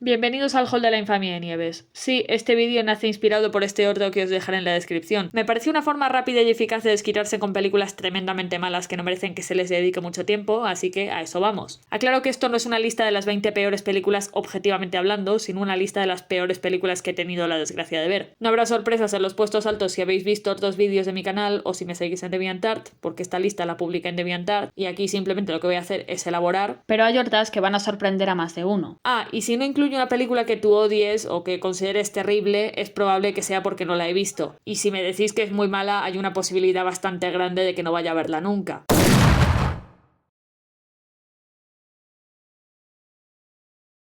Bienvenidos al Hall de la Infamia de Nieves. Sí, este vídeo nace inspirado por este otro que os dejaré en la descripción. Me pareció una forma rápida y eficaz de desquitarse con películas tremendamente malas que no merecen que se les dedique mucho tiempo, así que a eso vamos. Aclaro que esto no es una lista de las 20 peores películas objetivamente hablando, sino una lista de las peores películas que he tenido la desgracia de ver. No habrá sorpresas en los puestos altos si habéis visto otros vídeos de mi canal o si me seguís en DeviantArt, porque esta lista la publica en DeviantArt y aquí simplemente lo que voy a hacer es elaborar, pero hay otras que van a sorprender a más de uno. Y si no incluyo una película que tú odies o que consideres terrible, es probable que sea porque no la he visto. Y si me decís que es muy mala, hay una posibilidad bastante grande de que no vaya a verla nunca.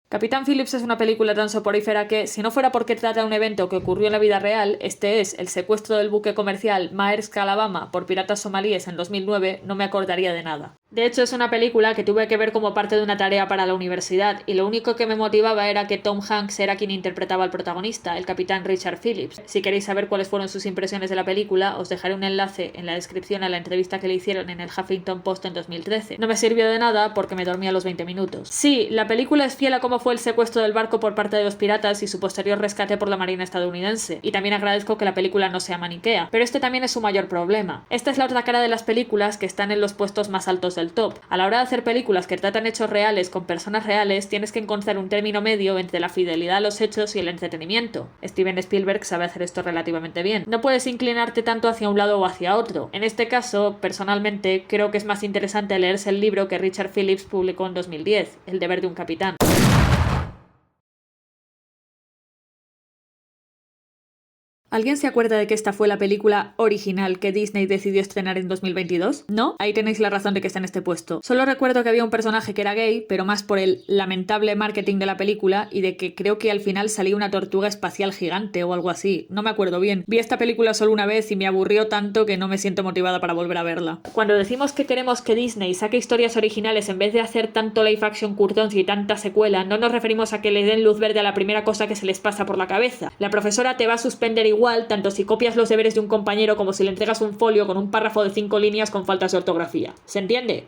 Capitán Phillips es una película tan soporífera que, si no fuera porque trata de un evento que ocurrió en la vida real, este es el secuestro del buque comercial Maersk Alabama por piratas somalíes en 2009, no me acordaría de nada. De hecho, es una película que tuve que ver como parte de una tarea para la universidad y lo único que me motivaba era que Tom Hanks era quien interpretaba al protagonista, el capitán Richard Phillips. Si queréis saber cuáles fueron sus impresiones de la película, os dejaré un enlace en la descripción a la entrevista que le hicieron en el Huffington Post en 2013. No me sirvió de nada porque me dormí a los 20 minutos. Sí, la película es fiel a cómo fue el secuestro del barco por parte de los piratas y su posterior rescate por la marina estadounidense, y también agradezco que la película no sea maniquea, pero este también es su mayor problema. Esta es la otra cara de las películas que están en los puestos más altos del top. A la hora de hacer películas que tratan hechos reales con personas reales, tienes que encontrar un término medio entre la fidelidad a los hechos y el entretenimiento. Steven Spielberg sabe hacer esto relativamente bien. No puedes inclinarte tanto hacia un lado o hacia otro. En este caso, personalmente, creo que es más interesante leerse el libro que Richard Phillips publicó en 2010, El deber de un capitán. ¿Alguien se acuerda de que esta fue la película original que Disney decidió estrenar en 2022? ¿No? Ahí tenéis la razón de que está en este puesto. Solo recuerdo que había un personaje que era gay, pero más por el lamentable marketing de la película y de que creo que al final salía una tortuga espacial gigante o algo así. No me acuerdo bien. Vi esta película solo una vez y me aburrió tanto que no me siento motivada para volver a verla. Cuando decimos que queremos que Disney saque historias originales en vez de hacer tanto live action curtons y tanta secuela, no nos referimos a que le den luz verde a la primera cosa que se les pasa por la cabeza. La profesora te va a suspender igual tanto si copias los deberes de un compañero como si le entregas un folio con un párrafo de 5 líneas con faltas de ortografía. ¿Se entiende?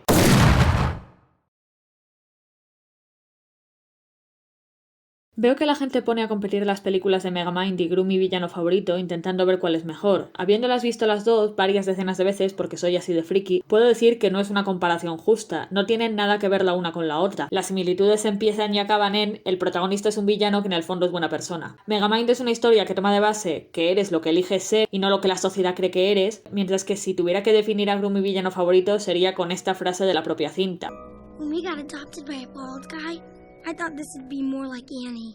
Veo que la gente pone a competir las películas de Megamind y Gru mi villano favorito, intentando ver cuál es mejor. Habiéndolas visto las dos varias decenas de veces, porque soy así de friki, puedo decir que no es una comparación justa, no tienen nada que ver la una con la otra. Las similitudes empiezan y acaban en el protagonista es un villano que en el fondo es buena persona. Megamind es una historia que toma de base que eres lo que eliges ser y no lo que la sociedad cree que eres, mientras que si tuviera que definir a Gru mi villano favorito sería con esta frase de la propia cinta. When we got adopted by a bald guy, I thought this would be more like Annie.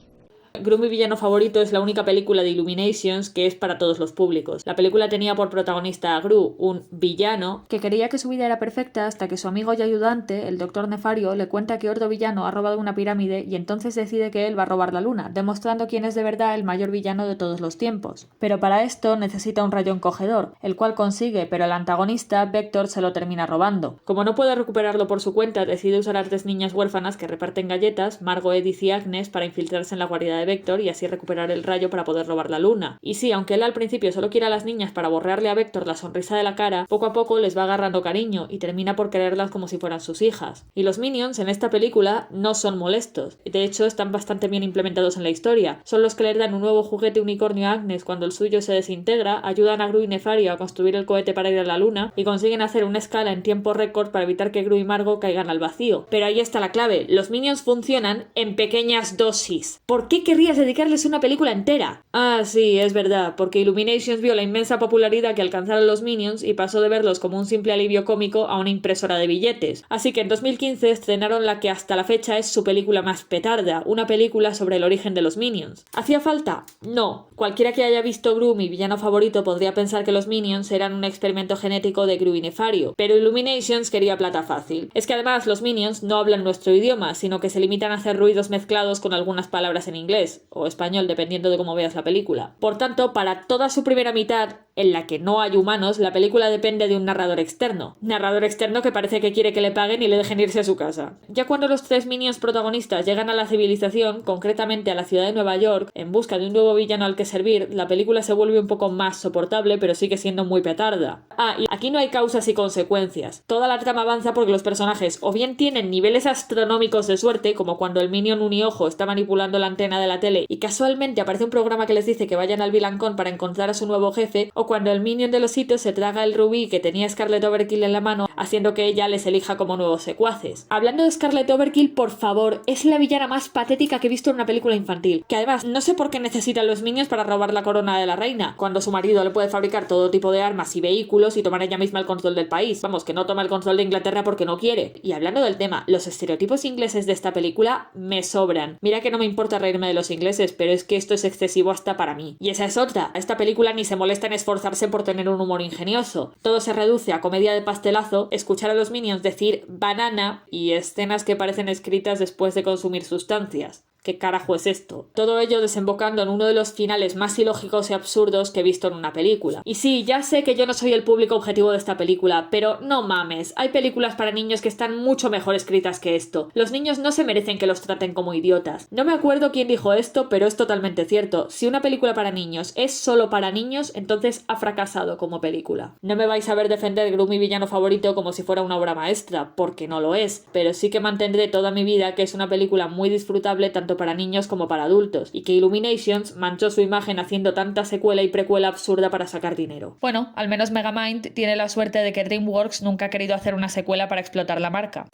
Gru mi villano favorito es la única película de Illuminations que es para todos los públicos. La película tenía por protagonista a Gru, un villano que creía que su vida era perfecta hasta que su amigo y ayudante, el Dr. Nefario, le cuenta que otro villano ha robado una pirámide y entonces decide que él va a robar la luna, demostrando quién es de verdad el mayor villano de todos los tiempos. Pero para esto necesita un rayo encogedor, el cual consigue, pero el antagonista, Vector, se lo termina robando. Como no puede recuperarlo por su cuenta, decide usar a 3 niñas huérfanas que reparten galletas, Margot, Edith y Agnes, para infiltrarse en la guarida de Vector y así recuperar el rayo para poder robar la luna. Y sí, aunque él al principio solo quiere a las niñas para borrarle a Vector la sonrisa de la cara, poco a poco les va agarrando cariño y termina por quererlas como si fueran sus hijas. Y los Minions en esta película no son molestos. De hecho, están bastante bien implementados en la historia. Son los que le dan un nuevo juguete unicornio a Agnes cuando el suyo se desintegra, ayudan a Gru y Nefario a construir el cohete para ir a la luna y consiguen hacer una escala en tiempo récord para evitar que Gru y Margot caigan al vacío. Pero ahí está la clave. Los Minions funcionan en pequeñas dosis. ¿Por qué querrías dedicarles una película entera? Sí, es verdad, porque Illuminations vio la inmensa popularidad que alcanzaron los Minions y pasó de verlos como un simple alivio cómico a una impresora de billetes. Así que en 2015 estrenaron la que hasta la fecha es su película más petarda, una película sobre el origen de los Minions. ¿Hacía falta? No. Cualquiera que haya visto Gru, mi villano favorito, podría pensar que los Minions eran un experimento genético de Gru y Nefario, pero Illuminations quería plata fácil. Es que además los Minions no hablan nuestro idioma, sino que se limitan a hacer ruidos mezclados con algunas palabras en inglés, o español, dependiendo de cómo veas la película. Por tanto, para toda su primera mitad, en la que no hay humanos, la película depende de un narrador externo. Narrador externo que parece que quiere que le paguen y le dejen irse a su casa. Ya cuando los 3 minions protagonistas llegan a la civilización, concretamente a la ciudad de Nueva York, en busca de un nuevo villano al que servir, la película se vuelve un poco más soportable, pero sigue siendo muy petarda. Y aquí no hay causas y consecuencias. Toda la trama avanza porque los personajes o bien tienen niveles astronómicos de suerte, como cuando el minion Uniojo está manipulando la antena de la tele y casualmente aparece un programa que les dice que vayan al Vilancón para encontrar a su nuevo jefe, o cuando el minion de los hitos se traga el rubí que tenía Scarlett Overkill en la mano, haciendo que ella les elija como nuevos secuaces. Hablando de Scarlett Overkill, por favor, es la villana más patética que he visto en una película infantil, que además no sé por qué necesitan los minions para robar la corona de la reina, cuando su marido le puede fabricar todo tipo de armas y vehículos y tomar ella misma el control del país. Vamos, que no toma el control de Inglaterra porque no quiere. Y hablando del tema, los estereotipos ingleses de esta película me sobran. Mira que no me importa reírme de los ingleses, pero es que esto es excesivo hasta para mí. Y esa es otra. Esta película ni se molesta en esforzarse por tener un humor ingenioso. Todo se reduce a comedia de pastelazo, escuchar a los minions decir banana y escenas que parecen escritas después de consumir sustancias. ¿Qué carajo es esto? Todo ello desembocando en uno de los finales más ilógicos y absurdos que he visto en una película. Y sí, ya sé que yo no soy el público objetivo de esta película, pero no mames, hay películas para niños que están mucho mejor escritas que esto. Los niños no se merecen que los traten como idiotas. No me acuerdo quién dijo esto, pero es totalmente cierto. Si una película para niños es solo para niños, entonces ha fracasado como película. No me vais a ver defender Gru mi villano favorito como si fuera una obra maestra, porque no lo es, pero sí que mantendré toda mi vida que es una película muy disfrutable tanto para niños como para adultos, y que Illuminations manchó su imagen haciendo tanta secuela y precuela absurda para sacar dinero. Bueno, al menos Megamind tiene la suerte de que DreamWorks nunca ha querido hacer una secuela para explotar la marca.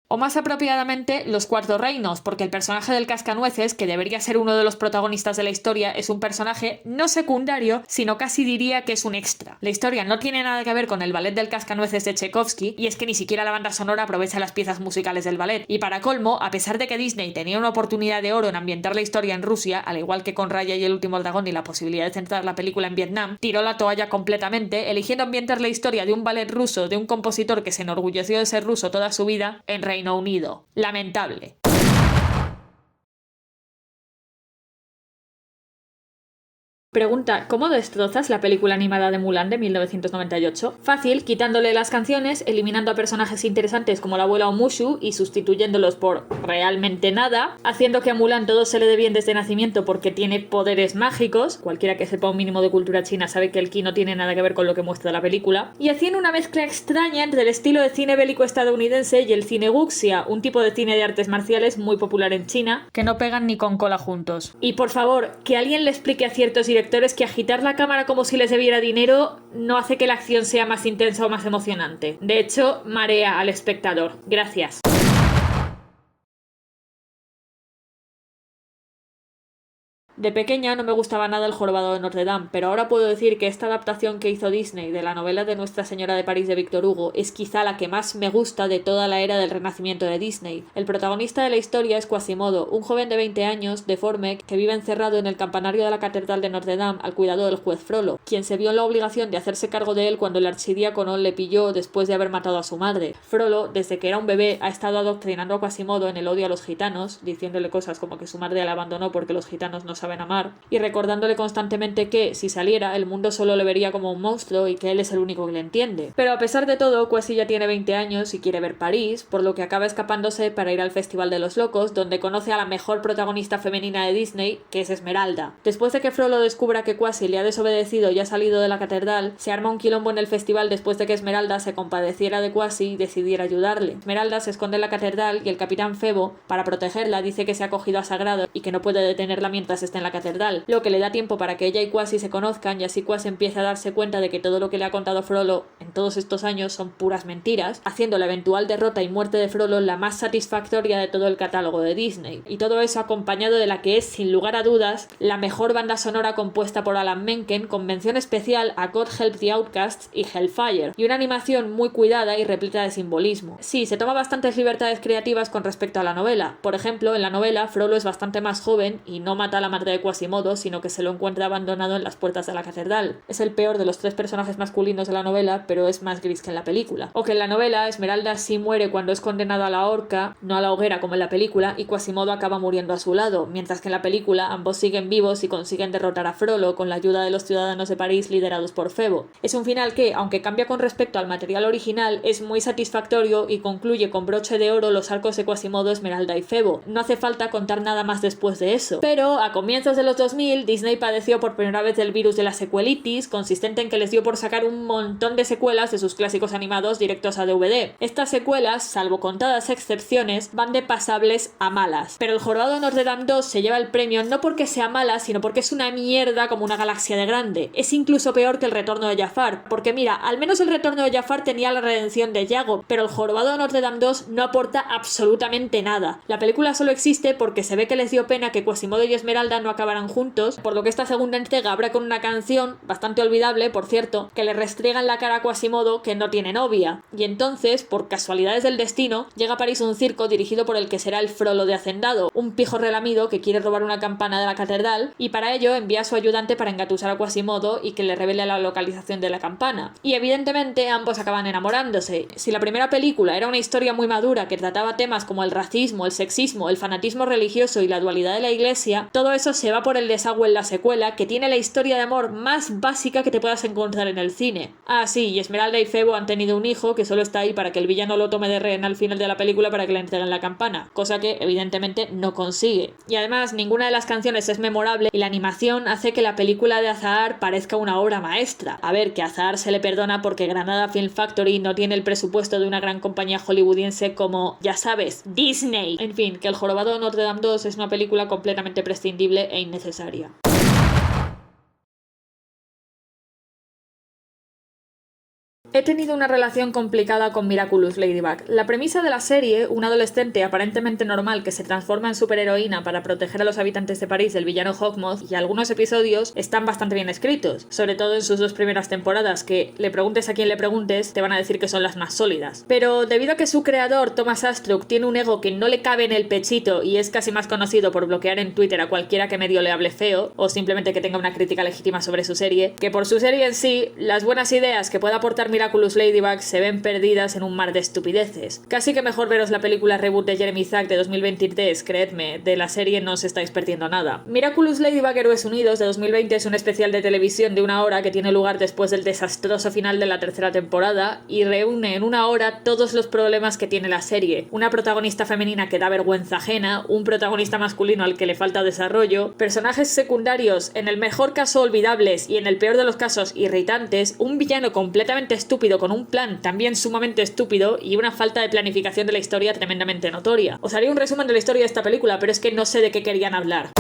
O más apropiadamente, los Cuatro Reinos, porque el personaje del Cascanueces, que debería ser uno de los protagonistas de la historia, es un personaje no secundario, sino casi diría que es un extra. La historia no tiene nada que ver con el ballet del Cascanueces de Tchaikovsky, y es que ni siquiera la banda sonora aprovecha las piezas musicales del ballet. Y para colmo, a pesar de que Disney tenía una oportunidad de oro en ambientar la historia en Rusia, al igual que con Raya y el último dragón y la posibilidad de centrar la película en Vietnam, tiró la toalla completamente, eligiendo ambientar la historia de un ballet ruso de un compositor que se enorgulleció de ser ruso toda su vida en Reino Unido. Lamentable. Pregunta, ¿cómo destrozas la película animada de Mulan de 1998? Fácil, quitándole las canciones, eliminando a personajes interesantes como la abuela o Mushu y sustituyéndolos por realmente nada, haciendo que a Mulan todo se le dé bien desde nacimiento porque tiene poderes mágicos, cualquiera que sepa un mínimo de cultura china sabe que el ki no tiene nada que ver con lo que muestra la película, y haciendo una mezcla extraña entre el estilo de cine bélico estadounidense y el cine wuxia, un tipo de cine de artes marciales muy popular en China, que no pegan ni con cola juntos. Y por favor, que alguien le explique a ciertos directores que agitar la cámara como si les debiera dinero no hace que la acción sea más intensa o más emocionante. De hecho, marea al espectador. Gracias. De pequeña no me gustaba nada El jorobado de Notre Dame, pero ahora puedo decir que esta adaptación que hizo Disney de la novela de Nuestra Señora de París de Víctor Hugo es quizá la que más me gusta de toda la era del Renacimiento de Disney. El protagonista de la historia es Quasimodo, un joven de 20 años, deforme, que vive encerrado en el campanario de la Catedral de Notre Dame al cuidado del juez Frollo, quien se vio en la obligación de hacerse cargo de él cuando el archidiácono le pilló después de haber matado a su madre. Frollo, desde que era un bebé, ha estado adoctrinando a Quasimodo en el odio a los gitanos, diciéndole cosas como que su madre la abandonó porque los gitanos no saben amar, y recordándole constantemente que, si saliera, el mundo solo le vería como un monstruo y que él es el único que le entiende. Pero a pesar de todo, Kwasi ya tiene 20 años y quiere ver París, por lo que acaba escapándose para ir al Festival de los Locos, donde conoce a la mejor protagonista femenina de Disney, que es Esmeralda. Después de que Frollo descubra que Kwasi le ha desobedecido y ha salido de la catedral, se arma un quilombo en el festival después de que Esmeralda se compadeciera de Kwasi y decidiera ayudarle. Esmeralda se esconde en la catedral y el capitán Febo, para protegerla, dice que se ha cogido a Sagrado y que no puede detenerla mientras esté en la catedral, lo que le da tiempo para que ella y Kwasi se conozcan, y así Kwasi empieza a darse cuenta de que todo lo que le ha contado Frollo en todos estos años son puras mentiras, haciendo la eventual derrota y muerte de Frollo la más satisfactoria de todo el catálogo de Disney. Y todo eso acompañado de la que es, sin lugar a dudas, la mejor banda sonora compuesta por Alan Menken, con mención especial a God Help the Outcasts y Hellfire, y una animación muy cuidada y repleta de simbolismo. Sí, se toma bastantes libertades creativas con respecto a la novela. Por ejemplo, en la novela Frollo es bastante más joven y no mata a la madre muerte de Quasimodo, sino que se lo encuentra abandonado en las puertas de la catedral. Es el peor de los 3 personajes masculinos de la novela, pero es más gris que en la película. O que en la novela Esmeralda sí muere cuando es condenada a la horca, no a la hoguera como en la película, y Quasimodo acaba muriendo a su lado, mientras que en la película ambos siguen vivos y consiguen derrotar a Frollo con la ayuda de los ciudadanos de París liderados por Febo. Es un final que, aunque cambia con respecto al material original, es muy satisfactorio y concluye con broche de oro los arcos de Quasimodo, Esmeralda y Febo. No hace falta contar nada más después de eso. Pero a comienzos de los 2000, Disney padeció por primera vez del virus de la secuelitis, consistente en que les dio por sacar un montón de secuelas de sus clásicos animados directos a DVD. Estas secuelas, salvo contadas excepciones, van de pasables a malas. Pero El Jorobado de Notre Dame 2 se lleva el premio no porque sea mala, sino porque es una mierda como una galaxia de grande. Es incluso peor que El Retorno de Jafar, porque mira, al menos El Retorno de Jafar tenía la redención de Yago, pero El Jorobado de Notre Dame 2 no aporta absolutamente nada. La película solo existe porque se ve que les dio pena que Quasimodo y Esmeralda no acabaran juntos, por lo que esta segunda entrega abre con una canción, bastante olvidable por cierto, que le restriega en la cara a Quasimodo que no tiene novia. Y entonces, por casualidades del destino, llega a París un circo dirigido por el que será el Frollo de Hacendado, un pijo relamido que quiere robar una campana de la catedral, y para ello envía a su ayudante para engatusar a Quasimodo y que le revele la localización de la campana. Y evidentemente ambos acaban enamorándose. Si la primera película era una historia muy madura que trataba temas como el racismo, el sexismo, el fanatismo religioso y la dualidad de la iglesia, todo eso se va por el desagüe en la secuela, que tiene la historia de amor más básica que te puedas encontrar en el cine. Ah, sí, y Esmeralda y Febo han tenido un hijo que solo está ahí para que el villano lo tome de rehén al final de la película para que le entreguen la campana, cosa que evidentemente no consigue. Y además ninguna de las canciones es memorable y la animación hace que la película de Azahar parezca una obra maestra. A ver, que a Azahar se le perdona porque Granada Film Factory no tiene el presupuesto de una gran compañía hollywoodiense como, ya sabes, Disney. En fin, que El Jorobado de Notre Dame 2 es una película completamente prescindible e innecesaria. He tenido una relación complicada con Miraculous Ladybug. La premisa de la serie, una adolescente aparentemente normal que se transforma en superheroína para proteger a los habitantes de París del villano Hawkmoth, y algunos episodios están bastante bien escritos, sobre todo en sus 2 primeras temporadas, que le preguntes a quien le preguntes, te van a decir que son las más sólidas. Pero debido a que su creador, Thomas Astruc, tiene un ego que no le cabe en el pechito y es casi más conocido por bloquear en Twitter a cualquiera que medio le hable feo, o simplemente que tenga una crítica legítima sobre su serie, que por su serie en sí, las buenas ideas que pueda aportar Miraculous Ladybug se ven perdidas en un mar de estupideces. Casi que mejor veros la película reboot de Jeremy Zack de 2023, creedme, de la serie no os estáis perdiendo nada. Miraculous Ladybug Héroes Unidos de 2020 es un especial de televisión de 1 hora que tiene lugar después del desastroso final de la 3ª temporada y reúne en 1 hora todos los problemas que tiene la serie. Una protagonista femenina que da vergüenza ajena, un protagonista masculino al que le falta desarrollo, personajes secundarios en el mejor caso olvidables y en el peor de los casos irritantes, un villano completamente estúpido con un plan también sumamente estúpido y una falta de planificación de la historia tremendamente notoria. Os haré un resumen de la historia de esta película, pero es que no sé de qué querían hablar.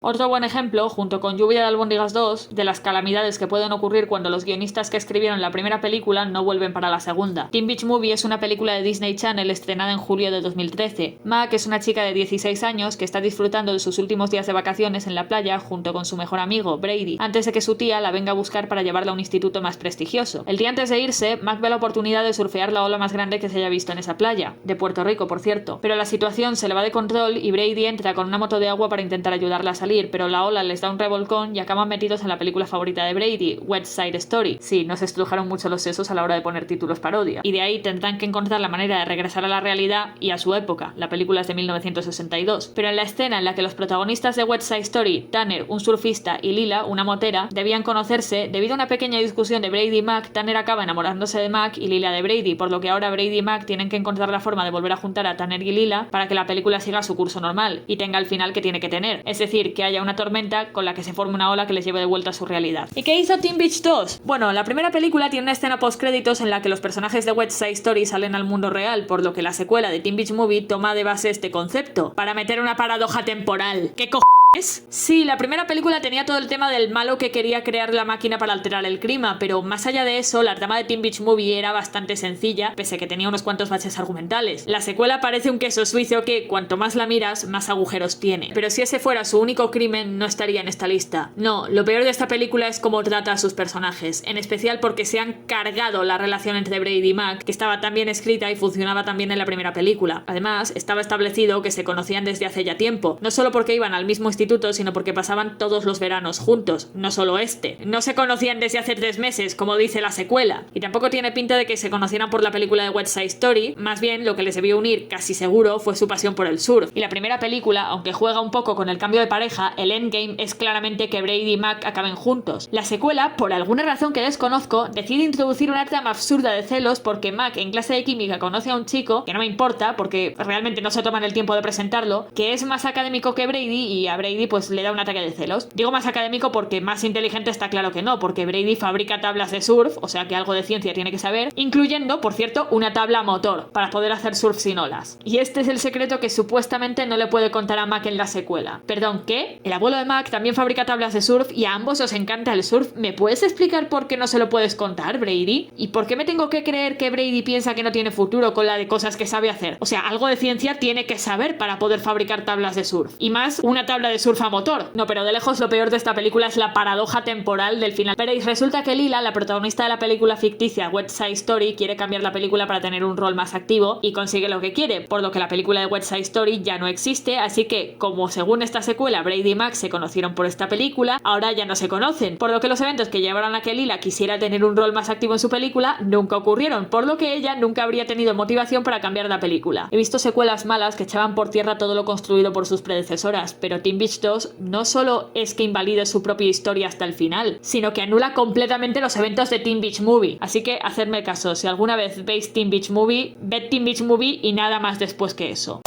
Otro buen ejemplo, junto con Lluvia de albóndigas 2, de las calamidades que pueden ocurrir cuando los guionistas que escribieron la primera película no vuelven para la segunda. Teen Beach Movie es una película de Disney Channel estrenada en julio de 2013. Mac es una chica de 16 años que está disfrutando de sus últimos días de vacaciones en la playa junto con su mejor amigo, Brady, antes de que su tía la venga a buscar para llevarla a un instituto más prestigioso. El día antes de irse, Mac ve la oportunidad de surfear la ola más grande que se haya visto en esa playa, de Puerto Rico por cierto, pero la situación se le va de control y Brady entra con una moto de agua para intentar ayudarla a salir, pero la ola les da un revolcón y acaban metidos en la película favorita de Brady, West Side Story. Sí, nos estrujaron mucho los sesos a la hora de poner títulos parodia. Y de ahí tendrán que encontrar la manera de regresar a la realidad y a su época. La película es de 1962. Pero en la escena en la que los protagonistas de West Side Story, Tanner, un surfista, y Lila, una motera, debían conocerse, debido a una pequeña discusión de Brady y Mac, Tanner acaba enamorándose de Mac y Lila de Brady, por lo que ahora Brady y Mac tienen que encontrar la forma de volver a juntar a Tanner y Lila para que la película siga su curso normal y tenga el final que tiene que tener. Es decir, que haya una tormenta con la que se forme una ola que les lleve de vuelta a su realidad. ¿Y qué hizo Teen Beach 2? Bueno, la primera película tiene una escena postcréditos en la que los personajes de West Side Story salen al mundo real, por lo que la secuela de Teen Beach Movie toma de base este concepto, para meter una paradoja temporal. ¿Qué Sí, la primera película tenía todo el tema del malo que quería crear la máquina para alterar el clima, pero más allá de eso, la trama de Teen Beach Movie era bastante sencilla, pese a que tenía unos cuantos baches argumentales. La secuela parece un queso suizo que, cuanto más la miras, más agujeros tiene. Pero si ese fuera su único crimen, no estaría en esta lista. No, lo peor de esta película es cómo trata a sus personajes, en especial porque se han cargado la relación entre Brady y Mac, que estaba tan bien escrita y funcionaba tan bien en la primera película. Además, estaba establecido que se conocían desde hace ya tiempo, no solo porque iban al mismo instituto, sino porque pasaban todos los veranos juntos, no solo este. No se conocían desde hace 3 meses, como dice la secuela, y tampoco tiene pinta de que se conocieran por la película de West Side Story, más bien lo que les debió unir, casi seguro, fue su pasión por el surf. Y la primera película, aunque juega un poco con el cambio de pareja, el endgame es claramente que Brady y Mac acaben juntos. La secuela, por alguna razón que desconozco, decide introducir una trama absurda de celos porque Mac en clase de química conoce a un chico, que no me importa porque realmente no se toman el tiempo de presentarlo, que es más académico que Brady y a Brady pues le da un ataque de celos. Digo más académico porque más inteligente está claro que no, porque Brady fabrica tablas de surf, o sea que algo de ciencia tiene que saber, incluyendo, por cierto, una tabla a motor, para poder hacer surf sin olas. Y este es el secreto que supuestamente no le puede contar a Mac en la secuela. Perdón, ¿qué? El abuelo de Mac también fabrica tablas de surf y a ambos os encanta el surf. ¿Me puedes explicar por qué no se lo puedes contar, Brady? ¿Y por qué me tengo que creer que Brady piensa que no tiene futuro con la de cosas que sabe hacer? O sea, algo de ciencia tiene que saber para poder fabricar tablas de surf. Y más una tabla de surf a motor. No, pero de lejos lo peor de esta película es la paradoja temporal del final. Veréis, resulta que Lila, la protagonista de la película ficticia West Side Story, quiere cambiar la película para tener un rol más activo y consigue lo que quiere, por lo que la película de West Side Story ya no existe, así que, como según esta secuela Brady y Max se conocieron por esta película, ahora ya no se conocen, por lo que los eventos que llevaron a que Lila quisiera tener un rol más activo en su película nunca ocurrieron, por lo que ella nunca habría tenido motivación para cambiar la película. He visto secuelas malas que echaban por tierra todo lo construido por sus predecesoras, pero Teen Beach 2 no solo es que invalide su propia historia hasta el final, sino que anula completamente los eventos de Teen Beach Movie. Así que hacedme caso, si alguna vez veis Teen Beach Movie, ved Teen Beach Movie y nada más después que eso.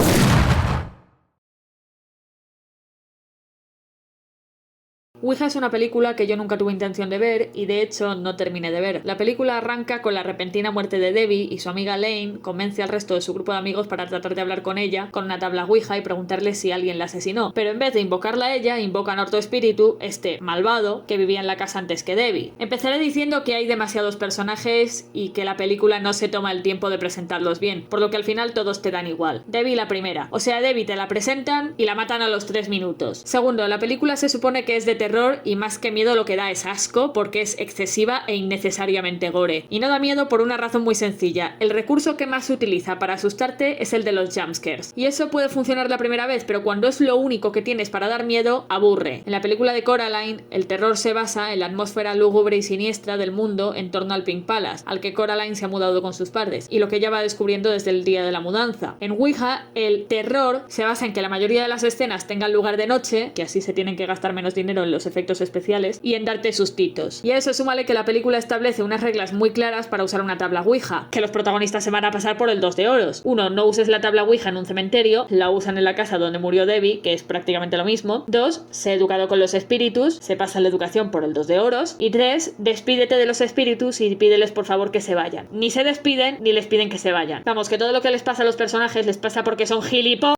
Ouija es una película que yo nunca tuve intención de ver y de hecho no terminé de ver. La película arranca con la repentina muerte de Debbie y su amiga Lane convence al resto de su grupo de amigos para tratar de hablar con ella con una tabla Ouija y preguntarle si alguien la asesinó. Pero en vez de invocarla a ella, invocan a otro espíritu, este malvado, que vivía en la casa antes que Debbie. Empezaré diciendo que hay demasiados personajes y que la película no se toma el tiempo de presentarlos bien, por lo que al final todos te dan igual. Debbie la primera, o sea, Debbie te la presentan y la matan a los 3 minutos. Segundo, la película se supone que es de terror y más que miedo lo que da es asco porque es excesiva e innecesariamente gore. Y no da miedo por una razón muy sencilla. El recurso que más se utiliza para asustarte es el de los jumpscares. Y eso puede funcionar la primera vez, pero cuando es lo único que tienes para dar miedo, aburre. En la película de Coraline, el terror se basa en la atmósfera lúgubre y siniestra del mundo en torno al Pink Palace, al que Coraline se ha mudado con sus padres, y lo que ella va descubriendo desde el día de la mudanza. En Ouija, el terror se basa en que la mayoría de las escenas tengan lugar de noche, que así se tienen que gastar menos dinero en los efectos especiales, y en darte sustitos. Y a eso súmale que la película establece unas reglas muy claras para usar una tabla Ouija, que los protagonistas se van a pasar por el 2 de oros. 1. No uses la tabla Ouija en un cementerio, la usan en la casa donde murió Debbie, que es prácticamente lo mismo. 2. Sé educado con los espíritus, se pasa la educación por el 2 de oros. Y 3. Despídete de los espíritus y pídeles por favor que se vayan. Ni se despiden ni les piden que se vayan. Vamos, que todo lo que les pasa a los personajes les pasa porque son gilipollas.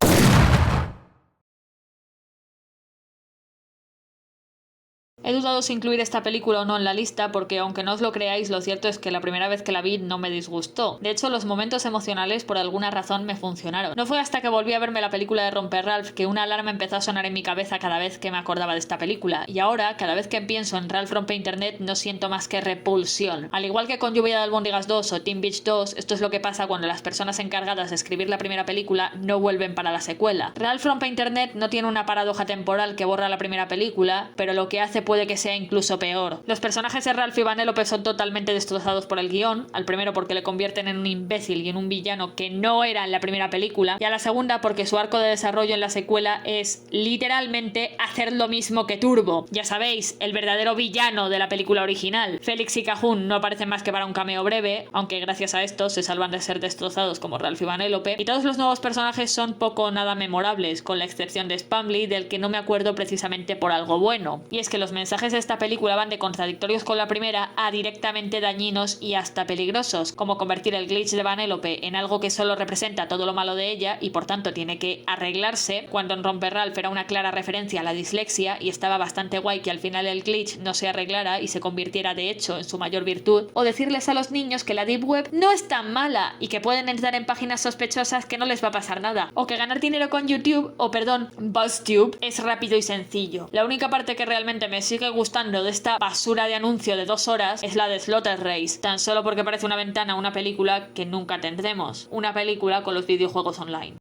He dudado si incluir esta película o no en la lista porque, aunque no os lo creáis, lo cierto es que la primera vez que la vi no me disgustó. De hecho, los momentos emocionales por alguna razón me funcionaron. No fue hasta que volví a verme la película de Romper Ralph que una alarma empezó a sonar en mi cabeza cada vez que me acordaba de esta película. Y ahora, cada vez que pienso en Ralph Rompe Internet, no siento más que repulsión. Al igual que con Lluvia de Albóndigas 2 o Teen Beach 2, esto es lo que pasa cuando las personas encargadas de escribir la primera película no vuelven para la secuela. Ralph Rompe Internet no tiene una paradoja temporal que borra la primera película, pero lo que hace puede que sea incluso peor. Los personajes de Ralph y Vanellope son totalmente destrozados por el guión, al primero porque le convierten en un imbécil y en un villano que no era en la primera película, y a la segunda porque su arco de desarrollo en la secuela es literalmente hacer lo mismo que Turbo. Ya sabéis, el verdadero villano de la película original. Félix y Cajun no aparecen más que para un cameo breve, aunque gracias a esto se salvan de ser destrozados como Ralph y Vanellope, y todos los nuevos personajes son poco o nada memorables, con la excepción de Spamley, del que no me acuerdo precisamente por algo bueno, y es que los mensajes mensajes de esta película van de contradictorios con la primera a directamente dañinos y hasta peligrosos, como convertir el glitch de Vanellope en algo que solo representa todo lo malo de ella y por tanto tiene que arreglarse, cuando en Romper Ralph era una clara referencia a la dislexia y estaba bastante guay que al final el glitch no se arreglara y se convirtiera de hecho en su mayor virtud, o decirles a los niños que la Deep Web no es tan mala y que pueden entrar en páginas sospechosas que no les va a pasar nada, o que ganar dinero con YouTube, o perdón, BuzzTube, es rápido y sencillo. La única parte que realmente me sigue gustando de esta basura de anuncio de 2 horas es la de Slaughter Race, tan solo porque parece una ventana a una película que nunca tendremos, una película con los videojuegos online.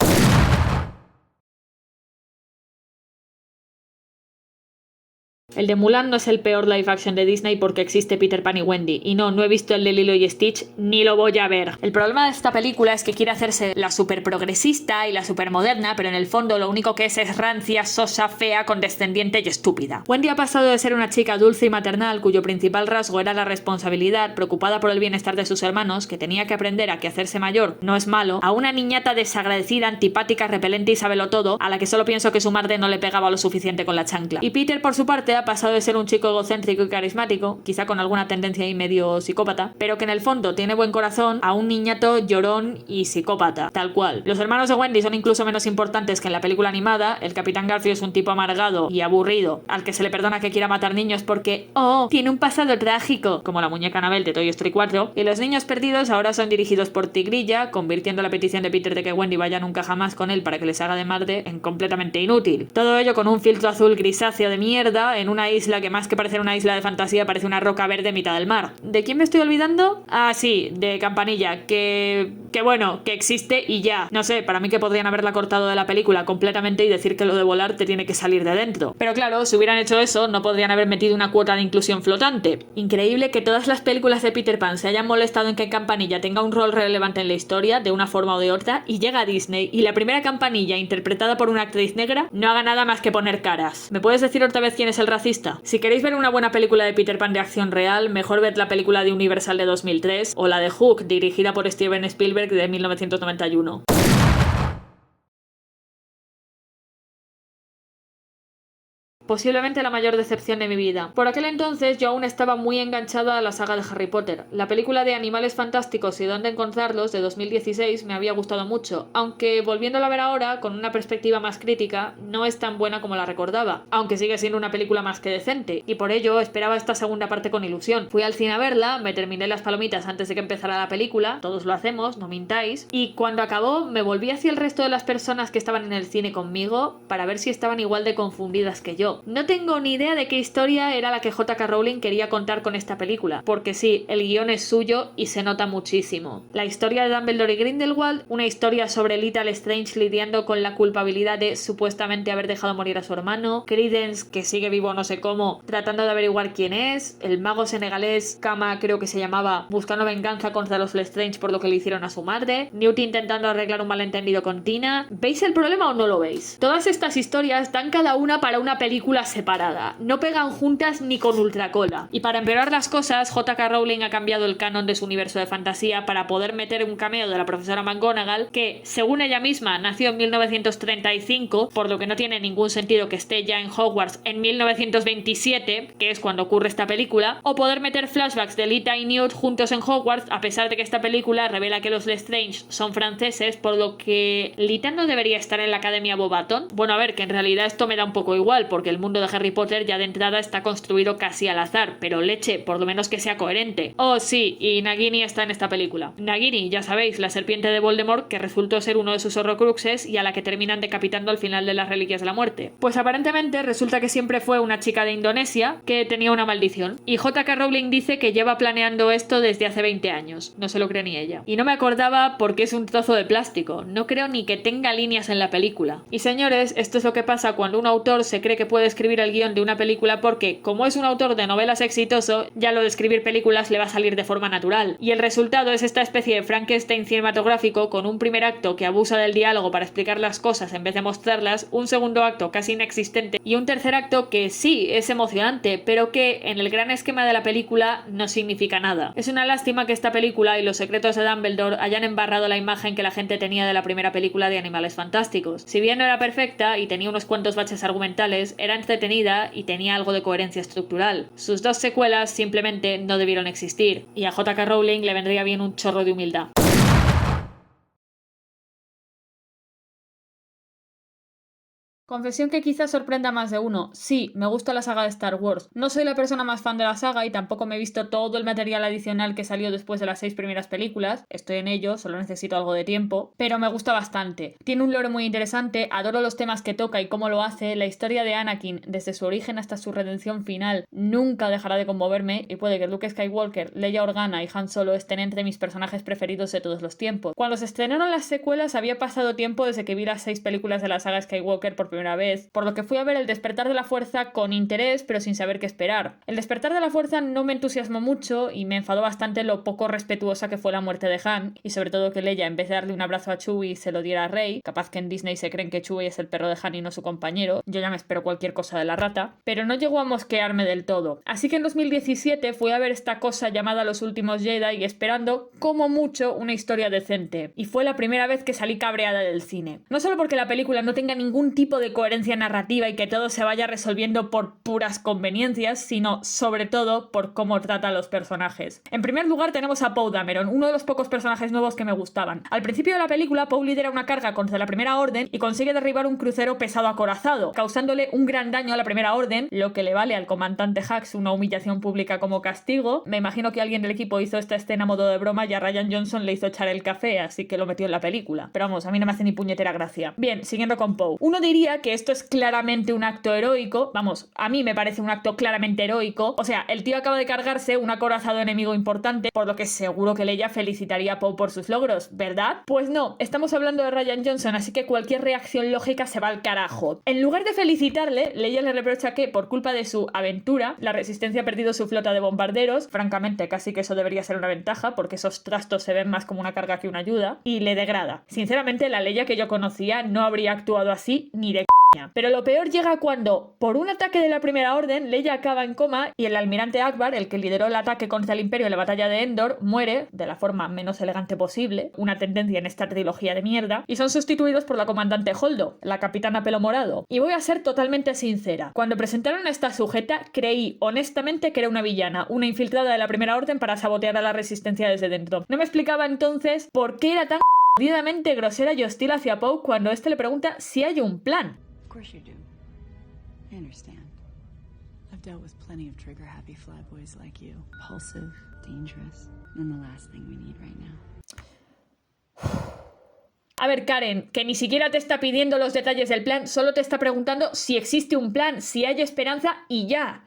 El de Mulan no es el peor live action de Disney porque existe Peter Pan y Wendy. Y no he visto el de Lilo y Stitch, ni lo voy a ver. El problema de esta película es que quiere hacerse la super progresista y la super moderna, pero en el fondo lo único que es rancia, sosa, fea, condescendiente y estúpida. Wendy ha pasado de ser una chica dulce y maternal cuyo principal rasgo era la responsabilidad, preocupada por el bienestar de sus hermanos, que tenía que aprender a que hacerse mayor no es malo, a una niñata desagradecida, antipática, repelente y sabelotodo, a la que solo pienso que su madre no le pegaba lo suficiente con la chancla. Y Peter, por su parte, ha pasado de ser un chico egocéntrico y carismático, quizá con alguna tendencia ahí medio psicópata, pero que en el fondo tiene buen corazón, a un niñato llorón y psicópata, tal cual. Los hermanos de Wendy son incluso menos importantes que en la película animada. El Capitán Garfio es un tipo amargado y aburrido, al que se le perdona que quiera matar niños porque, oh, tiene un pasado trágico, como la muñeca Annabelle de Toy Story 4, y los niños perdidos ahora son dirigidos por Tigrilla, convirtiendo la petición de Peter de que Wendy vaya nunca jamás con él para que les haga de madre en completamente inútil. Todo ello con un filtro azul grisáceo de mierda en una isla que más que parecer una isla de fantasía parece una roca verde en mitad del mar. ¿De quién me estoy olvidando? Ah, sí, de Campanilla, que bueno, que existe y ya. No sé, para mí que podrían haberla cortado de la película completamente y decir que lo de volar te tiene que salir de dentro. Pero claro, si hubieran hecho eso, no podrían haber metido una cuota de inclusión flotante. Increíble que todas las películas de Peter Pan se hayan molestado en que Campanilla tenga un rol relevante en la historia, de una forma o de otra, y llega a Disney y la primera Campanilla, interpretada por una actriz negra, no haga nada más que poner caras. ¿Me puedes decir otra vez quién es el racista? Si queréis ver una buena película de Peter Pan de acción real, mejor ved la película de Universal de 2003 o la de Hook, dirigida por Steven Spielberg de 1991. Posiblemente la mayor decepción de mi vida. Por aquel entonces yo aún estaba muy enganchada a la saga de Harry Potter. La película de Animales Fantásticos y Dónde Encontrarlos de 2016 me había gustado mucho, aunque volviéndola a ver ahora con una perspectiva más crítica no es tan buena como la recordaba, aunque sigue siendo una película más que decente, y por ello esperaba esta segunda parte con ilusión. Fui al cine a verla, me terminé las palomitas antes de que empezara la película, todos lo hacemos, no mintáis, y cuando acabó me volví hacia el resto de las personas que estaban en el cine conmigo para ver si estaban igual de confundidas que yo. No tengo ni idea de qué historia era la que J.K. Rowling quería contar con esta película, porque sí, el guión es suyo y se nota muchísimo. La historia de Dumbledore y Grindelwald, una historia sobre Lita Lestrange lidiando con la culpabilidad de supuestamente haber dejado morir a su hermano, Credence, que sigue vivo no sé cómo, tratando de averiguar quién es, el mago senegalés, Kama creo que se llamaba, buscando venganza contra los Lestrange por lo que le hicieron a su madre, Newt intentando arreglar un malentendido con Tina. ¿Veis el problema o no lo veis? Todas estas historias dan cada una para una película separada, no pegan juntas ni con ultracola. Y para empeorar las cosas, J.K. Rowling ha cambiado el canon de su universo de fantasía para poder meter un cameo de la profesora McGonagall, que, según ella misma, nació en 1935, por lo que no tiene ningún sentido que esté ya en Hogwarts en 1927, que es cuando ocurre esta película, o poder meter flashbacks de Lita y Newt juntos en Hogwarts, a pesar de que esta película revela que los Lestrange son franceses, por lo que Lita no debería estar en la Academia Beauxbaton. Bueno, a ver, que en realidad esto me da un poco igual, porque el mundo de Harry Potter ya de entrada está construido casi al azar, pero leche, por lo menos que sea coherente. Oh sí, y Nagini está en esta película. Nagini, ya sabéis, la serpiente de Voldemort que resultó ser uno de sus horrocruxes y a la que terminan decapitando al final de las Reliquias de la Muerte. Pues aparentemente resulta que siempre fue una chica de Indonesia que tenía una maldición, y J.K. Rowling dice que lleva planeando esto desde hace 20 años. No se lo cree ni ella. Y no me acordaba porque es un trozo de plástico. No creo ni que tenga líneas en la película. Y señores, esto es lo que pasa cuando un autor se cree que puede escribir el guión de una película porque, como es un autor de novelas exitoso, ya lo de escribir películas le va a salir de forma natural. Y el resultado es esta especie de Frankenstein cinematográfico con un primer acto que abusa del diálogo para explicar las cosas en vez de mostrarlas, un segundo acto casi inexistente y un tercer acto que sí, es emocionante, pero que en el gran esquema de la película no significa nada. Es una lástima que esta película y Los secretos de Dumbledore hayan embarrado la imagen que la gente tenía de la primera película de Animales Fantásticos. Si bien no era perfecta y tenía unos cuantos baches argumentales, era entretenida y tenía algo de coherencia estructural. Sus 2 secuelas simplemente no debieron existir, y a J.K. Rowling le vendría bien un chorro de humildad. Confesión que quizás sorprenda a más de uno. Sí, me gusta la saga de Star Wars. No soy la persona más fan de la saga y tampoco me he visto todo el material adicional que salió después de las 6 primeras películas. Estoy en ello, solo necesito algo de tiempo. Pero me gusta bastante. Tiene un lore muy interesante, adoro los temas que toca y cómo lo hace. La historia de Anakin, desde su origen hasta su redención final, nunca dejará de conmoverme y puede que Luke Skywalker, Leia Organa y Han Solo estén entre mis personajes preferidos de todos los tiempos. Cuando se estrenaron las secuelas había pasado tiempo desde que vi las 6 películas de la saga Skywalker por primera vez, por lo que fui a ver El Despertar de la Fuerza con interés pero sin saber qué esperar. El Despertar de la Fuerza no me entusiasmó mucho y me enfadó bastante lo poco respetuosa que fue la muerte de Han, y sobre todo que Leia, en vez de darle un abrazo a Chewie, se lo diera a Rey. Capaz que en Disney se creen que Chewie es el perro de Han y no su compañero. Yo ya me espero cualquier cosa de la rata, pero no llegó a mosquearme del todo. Así que en 2017 fui a ver esta cosa llamada Los Últimos Jedi esperando, como mucho, una historia decente. Y fue la primera vez que salí cabreada del cine. No solo porque la película no tenga ningún tipo de coherencia narrativa y que todo se vaya resolviendo por puras conveniencias, sino sobre todo por cómo trata a los personajes. En primer lugar tenemos a Poe Dameron, uno de los pocos personajes nuevos que me gustaban. Al principio de la película, Poe lidera una carga contra la Primera Orden y consigue derribar un crucero pesado acorazado, causándole un gran daño a la Primera Orden, lo que le vale al comandante Hux una humillación pública como castigo. Me imagino que alguien del equipo hizo esta escena a modo de broma y a Rian Johnson le hizo echar el café, así que lo metió en la película. Pero vamos, a mí no me hace ni puñetera gracia. Bien, siguiendo con Poe. Uno diría que esto es claramente un acto heroico. Vamos, a mí me parece un acto claramente heroico. O sea, el tío acaba de cargarse un acorazado enemigo importante, por lo que seguro que Leia felicitaría a Poe por sus logros, ¿verdad? Pues no, estamos hablando de Rian Johnson, así que cualquier reacción lógica se va al carajo. En lugar de felicitarle, Leia le reprocha que, por culpa de su aventura, la Resistencia ha perdido su flota de bombarderos. Francamente, casi que eso debería ser una ventaja, porque esos trastos se ven más como una carga que una ayuda, y le degrada. Sinceramente, la Leia que yo conocía no habría actuado así ni de c***. Pero lo peor llega cuando, por un ataque de la Primera Orden, Leia acaba en coma y el almirante Akbar, el que lideró el ataque contra el Imperio en la batalla de Endor, muere de la forma menos elegante posible, una tendencia en esta trilogía de mierda, y son sustituidos por la comandante Holdo, la capitana pelo morado. Y voy a ser totalmente sincera, cuando presentaron a esta sujeta, creí honestamente que era una villana, una infiltrada de la Primera Orden para sabotear a la Resistencia desde dentro. No me explicaba entonces por qué era tan jodidamente grosera y hostil hacia Poe cuando este le pregunta si hay un plan. Of course you do. I understand. I've dealt with plenty of trigger-happy flyboys like you. Impulsive, dangerous, and the last thing we need right now. A ver, Karen, que ni siquiera te está pidiendo los detalles del plan, solo te está preguntando si existe un plan, si hay esperanza y ya.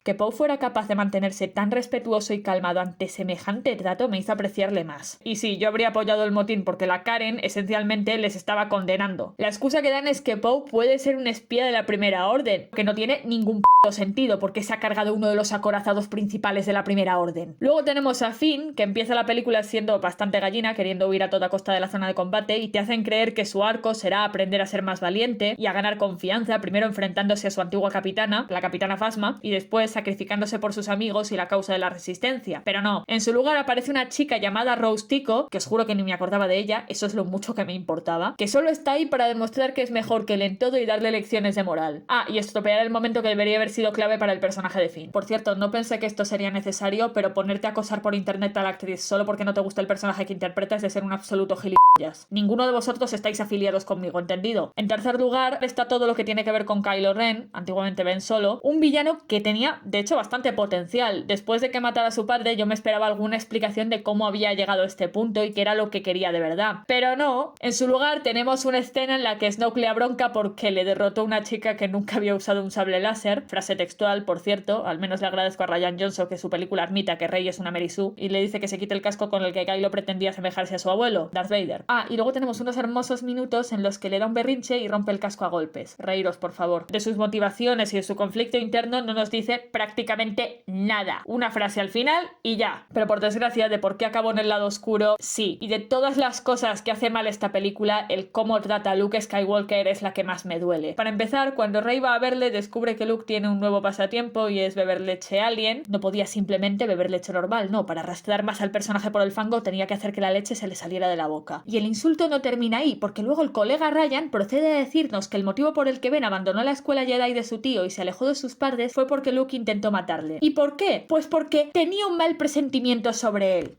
Que Poe fuera capaz de mantenerse tan respetuoso y calmado ante semejante trato me hizo apreciarle más. Y sí, yo habría apoyado el motín porque la Karen esencialmente les estaba condenando. La excusa que dan es que Poe puede ser un espía de la Primera Orden, que no tiene ningún sentido porque se ha cargado uno de los acorazados principales de la Primera Orden. Luego tenemos a Finn, que empieza la película siendo bastante gallina, queriendo huir a toda costa de la zona de combate, y te hacen creer que su arco será aprender a ser más valiente y a ganar confianza, primero enfrentándose a su antigua capitana, la capitana Phasma, y después sacrificándose por sus amigos y la causa de la resistencia. Pero no, en su lugar aparece una chica llamada Rose Tico, que os juro que ni me acordaba de ella, eso es lo mucho que me importaba, que solo está ahí para demostrar que es mejor que él en todo y darle lecciones de moral. Ah, y estropear el momento que debería haber sido clave para el personaje de Finn. Por cierto, no pensé que esto sería necesario, pero ponerte a acosar por internet a la actriz solo porque no te gusta el personaje que interpreta es de ser un absoluto gilipollas. Ninguno de vosotros estáis afiliados conmigo, ¿entendido? En tercer lugar está todo lo que tiene que ver con Kylo Ren, antiguamente Ben Solo, un villano que tenía, de hecho, bastante potencial. Después de que matara a su padre, yo me esperaba alguna explicación de cómo había llegado a este punto y qué era lo que quería de verdad. Pero no, en su lugar tenemos una escena en la que Snoke le bronca porque le derrotó a una chica que nunca había usado un sable láser, frase textual, por cierto, al menos le agradezco a Rian Johnson que su película admita que Rey es una Mary Sue, y le dice que se quite el casco con el que Kylo pretendía asemejarse a su abuelo, Darth Vader. Ah, y luego tenemos unos hermosos minutos en los que le da un berrinche y rompe el casco a golpes. Reíros, por favor. De sus motivaciones y de su conflicto interno no nos dice prácticamente nada. Una frase al final y ya. Pero por desgracia, de por qué acabó en el lado oscuro, sí. Y de todas las cosas que hace mal esta película, el cómo trata a Luke Skywalker es la que más me duele. Para empezar, cuando Rey va a verle, descubre que Luke tiene un nuevo pasatiempo y es beber leche alien. No podía simplemente beber leche normal, no. Para arrastrar más al personaje por el fango tenía que hacer que la leche se le saliera de la boca. Y el insulto no termina ahí, porque luego el colega Ryan procede a decirnos que el motivo por el que Ben abandonó la escuela Jedi de su tío y se alejó de sus padres fue porque Luke intentó matarle. ¿Y por qué? Pues porque tenía un mal presentimiento sobre él.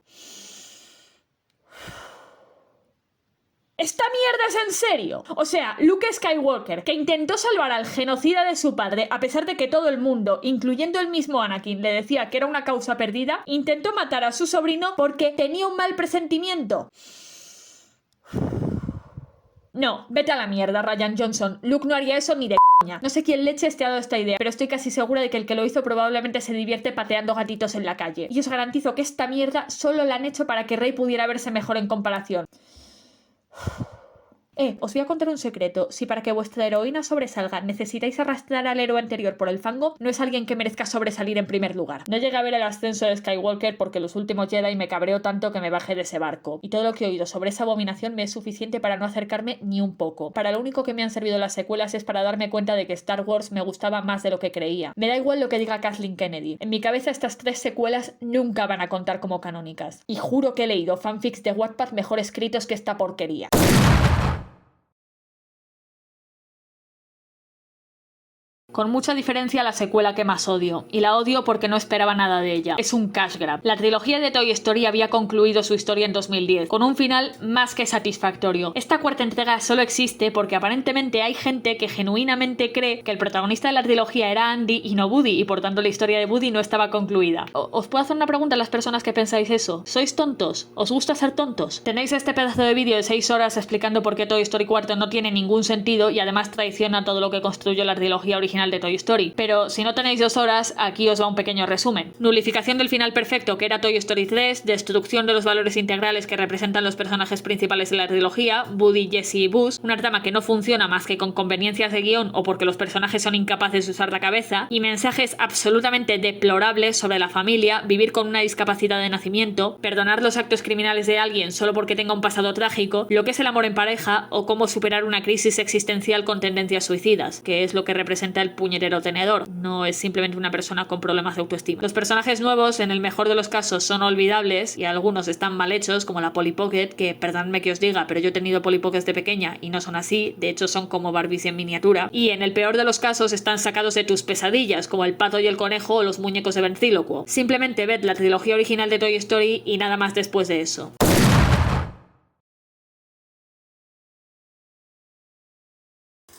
¿Esta mierda es en serio? O sea, Luke Skywalker, que intentó salvar al genocida de su padre a pesar de que todo el mundo, incluyendo el mismo Anakin, le decía que era una causa perdida, intentó matar a su sobrino porque tenía un mal presentimiento. No, vete a la mierda, Rian Johnson. Luke no haría eso ni de coña. No sé quién leche te ha dado esta idea, pero estoy casi segura de que el que lo hizo probablemente se divierte pateando gatitos en la calle. Y os garantizo que esta mierda solo la han hecho para que Rey pudiera verse mejor en comparación. Os voy a contar un secreto. Si para que vuestra heroína sobresalga necesitáis arrastrar al héroe anterior por el fango, no es alguien que merezca sobresalir en primer lugar. No llegué a ver el ascenso de Skywalker porque los últimos Jedi me cabreó tanto que me bajé de ese barco. Y todo lo que he oído sobre esa abominación me es suficiente para no acercarme ni un poco. Para lo único que me han servido las secuelas es para darme cuenta de que Star Wars me gustaba más de lo que creía. Me da igual lo que diga Kathleen Kennedy. En mi cabeza estas 3 secuelas nunca van a contar como canónicas. Y juro que he leído fanfics de Wattpad mejor escritos que esta porquería. Con mucha diferencia la secuela que más odio, y la odio porque no esperaba nada de ella. Es un cash grab. La trilogía de Toy Story había concluido su historia en 2010, con un final más que satisfactorio. Esta cuarta entrega solo existe porque aparentemente hay gente que genuinamente cree que el protagonista de la trilogía era Andy y no Woody, y por tanto la historia de Woody no estaba concluida. ¿Os puedo hacer una pregunta a las personas que pensáis eso? ¿Sois tontos? ¿Os gusta ser tontos? Tenéis este pedazo de vídeo de 6 horas explicando por qué Toy Story 4 no tiene ningún sentido y además traiciona todo lo que construyó la trilogía original de Toy Story. Pero si no tenéis 2 horas, aquí os va un pequeño resumen. Nulificación del final perfecto que era Toy Story 3, destrucción de los valores integrales que representan los personajes principales de la trilogía, Woody, Jessie y Buzz, una trama que no funciona más que con conveniencias de guión o porque los personajes son incapaces de usar la cabeza, y mensajes absolutamente deplorables sobre la familia, vivir con una discapacidad de nacimiento, perdonar los actos criminales de alguien solo porque tenga un pasado trágico, lo que es el amor en pareja o cómo superar una crisis existencial con tendencias suicidas, que es lo que representa el puñetero tenedor. No es simplemente una persona con problemas de autoestima. Los personajes nuevos, en el mejor de los casos, son olvidables y algunos están mal hechos, como la Polly Pocket, que perdonadme que os diga, pero yo he tenido Polly Pockets de pequeña y no son así, de hecho son como Barbies en miniatura. Y en el peor de los casos están sacados de tus pesadillas, como el pato y el conejo o los muñecos de ventrílocuo. Simplemente ved la trilogía original de Toy Story y nada más después de eso.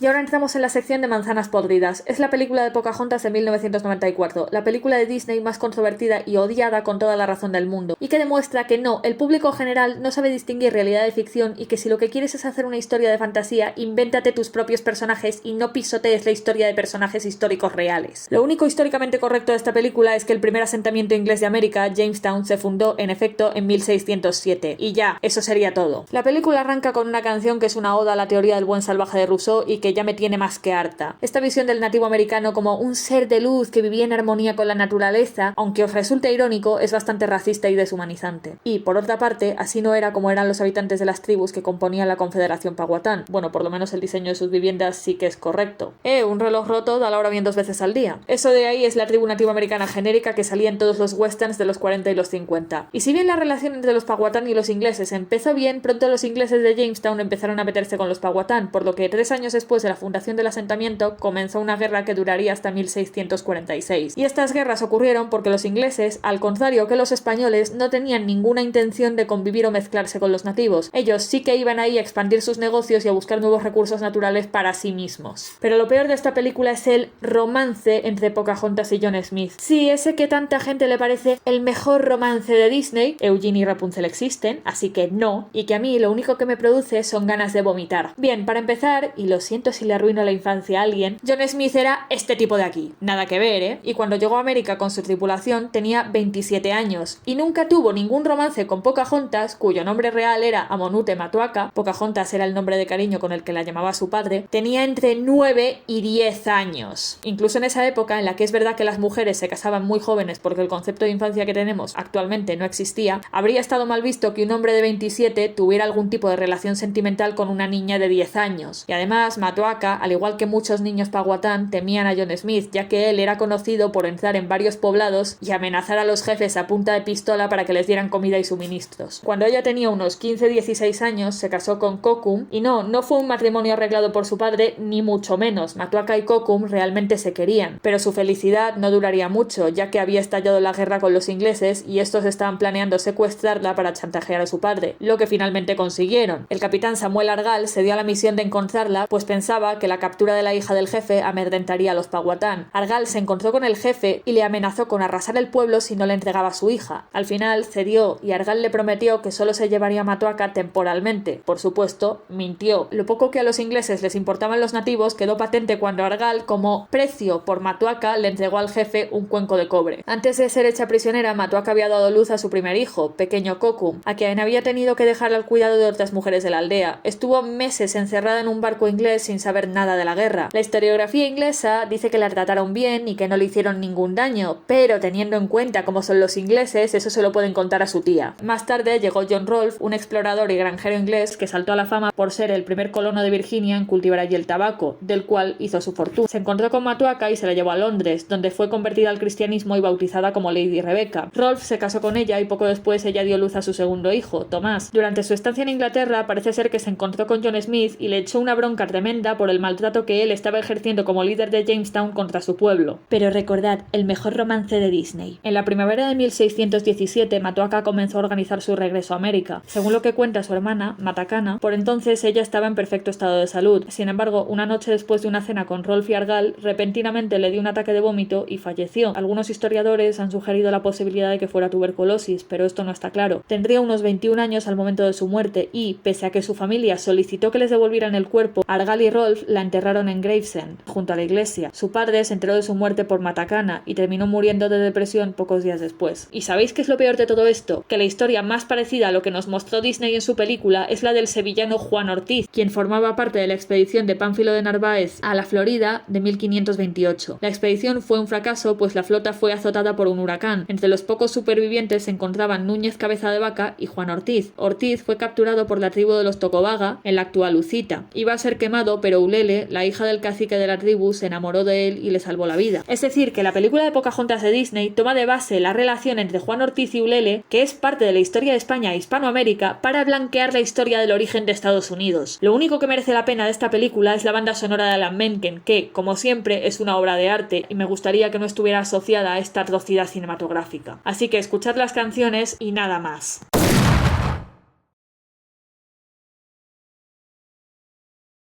Y ahora entramos en la sección de manzanas podridas. Es la película de Pocahontas de 1994, la película de Disney más controvertida y odiada con toda la razón del mundo, y que demuestra que no, el público general no sabe distinguir realidad de ficción y que si lo que quieres es hacer una historia de fantasía, invéntate tus propios personajes y no pisotees la historia de personajes históricos reales. Lo único históricamente correcto de esta película es que el primer asentamiento inglés de América, Jamestown, se fundó en efecto en 1607, y ya, eso sería todo. La película arranca con una canción que es una oda a la teoría del buen salvaje de Rousseau y que ya me tiene más que harta. Esta visión del nativo americano como un ser de luz que vivía en armonía con la naturaleza, aunque os resulte irónico, es bastante racista y deshumanizante. Y, por otra parte, así no era como eran los habitantes de las tribus que componían la Confederación Powhatan. Bueno, por lo menos el diseño de sus viviendas sí que es correcto. Un reloj roto da la hora bien 2 veces al día. Eso de ahí es la tribu nativa americana genérica que salía en todos los westerns de los 40 y los 50. Y si bien la relación entre los Powhatan y los ingleses empezó bien, pronto los ingleses de Jamestown empezaron a meterse con los Powhatan, por lo que 3 años después de la fundación del asentamiento comenzó una guerra que duraría hasta 1646. Y estas guerras ocurrieron porque los ingleses, al contrario que los españoles, no tenían ninguna intención de convivir o mezclarse con los nativos. Ellos sí que iban ahí a expandir sus negocios y a buscar nuevos recursos naturales para sí mismos. Pero lo peor de esta película es el romance entre Pocahontas y John Smith. Sí, ese que tanta gente le parece el mejor romance de Disney. Eugene y Rapunzel existen, así que no, y que a mí lo único que me produce son ganas de vomitar. Bien, para empezar, y lo siento si le arruino la infancia a alguien, John Smith era este tipo de aquí. Nada que ver, ¿eh? Y cuando llegó a América con su tripulación tenía 27 años y nunca tuvo ningún romance con Pocahontas, cuyo nombre real era Amonute Matuaka. Pocahontas era el nombre de cariño con el que la llamaba su padre. Tenía entre 9 y 10 años. Incluso en esa época, en la que es verdad que las mujeres se casaban muy jóvenes porque el concepto de infancia que tenemos actualmente no existía, habría estado mal visto que un hombre de 27 tuviera algún tipo de relación sentimental con una niña de 10 años. Y además, Matoaka, al igual que muchos niños Powhatan, temían a John Smith, ya que él era conocido por entrar en varios poblados y amenazar a los jefes a punta de pistola para que les dieran comida y suministros. Cuando ella tenía unos 15-16 años, se casó con Kokum, y no fue un matrimonio arreglado por su padre, ni mucho menos. Matoaka y Kokum realmente se querían, pero su felicidad no duraría mucho, ya que había estallado la guerra con los ingleses y estos estaban planeando secuestrarla para chantajear a su padre, lo que finalmente consiguieron. El capitán Samuel Argall se dio a la misión de encontrarla, pues pensaba que la captura de la hija del jefe amedrentaría a los Powhatan. Argall se encontró con el jefe y le amenazó con arrasar el pueblo si no le entregaba a su hija. Al final cedió y Argall le prometió que solo se llevaría a Matoaka temporalmente. Por supuesto, mintió. Lo poco que a los ingleses les importaban los nativos quedó patente cuando Argall, como precio por Matoaka, le entregó al jefe un cuenco de cobre. Antes de ser hecha prisionera, Matoaka había dado luz a su primer hijo, pequeño Kokum, a quien había tenido que dejar al cuidado de otras mujeres de la aldea. Estuvo meses encerrada en un barco inglés sin saber nada de la guerra. La historiografía inglesa dice que la trataron bien y que no le hicieron ningún daño, pero teniendo en cuenta cómo son los ingleses, eso se lo pueden contar a su tía. Más tarde llegó John Rolfe, un explorador y granjero inglés que saltó a la fama por ser el primer colono de Virginia en cultivar allí el tabaco, del cual hizo su fortuna. Se encontró con Matoaka y se la llevó a Londres, donde fue convertida al cristianismo y bautizada como Lady Rebecca. Rolfe se casó con ella y poco después ella dio luz a su segundo hijo, Tomás. Durante su estancia en Inglaterra parece ser que se encontró con John Smith y le echó una bronca tremenda por el maltrato que él estaba ejerciendo como líder de Jamestown contra su pueblo. Pero recordad, el mejor romance de Disney. En la primavera de 1617, Matoaka comenzó a organizar su regreso a América. Según lo que cuenta su hermana, Matakana, por entonces ella estaba en perfecto estado de salud. Sin embargo, una noche después de una cena con Rolfe y Argall, repentinamente le dio un ataque de vómito y falleció. Algunos historiadores han sugerido la posibilidad de que fuera tuberculosis, pero esto no está claro. Tendría unos 21 años al momento de su muerte y, pese a que su familia solicitó que les devolvieran el cuerpo, Argall y Rolfe la enterraron en Gravesend, junto a la iglesia. Su padre se enteró de su muerte por Matakana y terminó muriendo de depresión pocos días después. ¿Y sabéis qué es lo peor de todo esto? Que la historia más parecida a lo que nos mostró Disney en su película es la del sevillano Juan Ortiz, quien formaba parte de la expedición de Pánfilo de Narváez a la Florida de 1528. La expedición fue un fracaso, pues la flota fue azotada por un huracán. Entre los pocos supervivientes se encontraban Núñez Cabeza de Vaca y Juan Ortiz. Ortiz fue capturado por la tribu de los Tocobaga, en la actual Ucita. Iba a ser quemado, pero Ulele, la hija del cacique de la tribu, se enamoró de él y le salvó la vida. Es decir, que la película de Pocahontas de Disney toma de base la relación entre Juan Ortiz y Ulele, que es parte de la historia de España e Hispanoamérica, para blanquear la historia del origen de Estados Unidos. Lo único que merece la pena de esta película es la banda sonora de Alan Menken, que, como siempre, es una obra de arte y me gustaría que no estuviera asociada a esta atrocidad cinematográfica. Así que escuchad las canciones y nada más.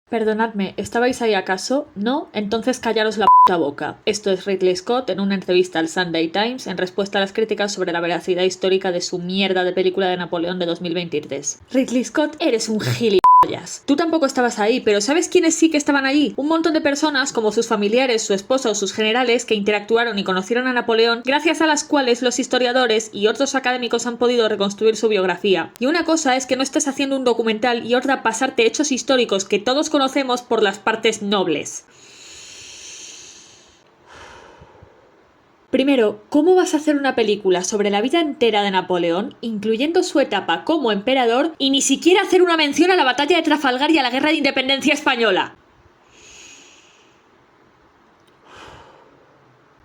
Perdonadme, ¿estabais ahí acaso? ¿No? Entonces callaros la puta boca. Esto es Ridley Scott en una entrevista al Sunday Times en respuesta a las críticas sobre la veracidad histórica de su mierda de película de Napoleón de 2023. Ridley Scott, eres un gilipollas. Tú tampoco estabas ahí, pero ¿sabes quiénes sí que estaban allí? Un montón de personas, como sus familiares, su esposa o sus generales, que interactuaron y conocieron a Napoleón, gracias a las cuales los historiadores y otros académicos han podido reconstruir su biografía. Y una cosa es que no estés haciendo un documental y otra pasarte hechos históricos que todos conocemos por las partes nobles. Primero, ¿cómo vas a hacer una película sobre la vida entera de Napoleón, incluyendo su etapa como emperador, y ni siquiera hacer una mención a la batalla de Trafalgar y a la Guerra de Independencia Española?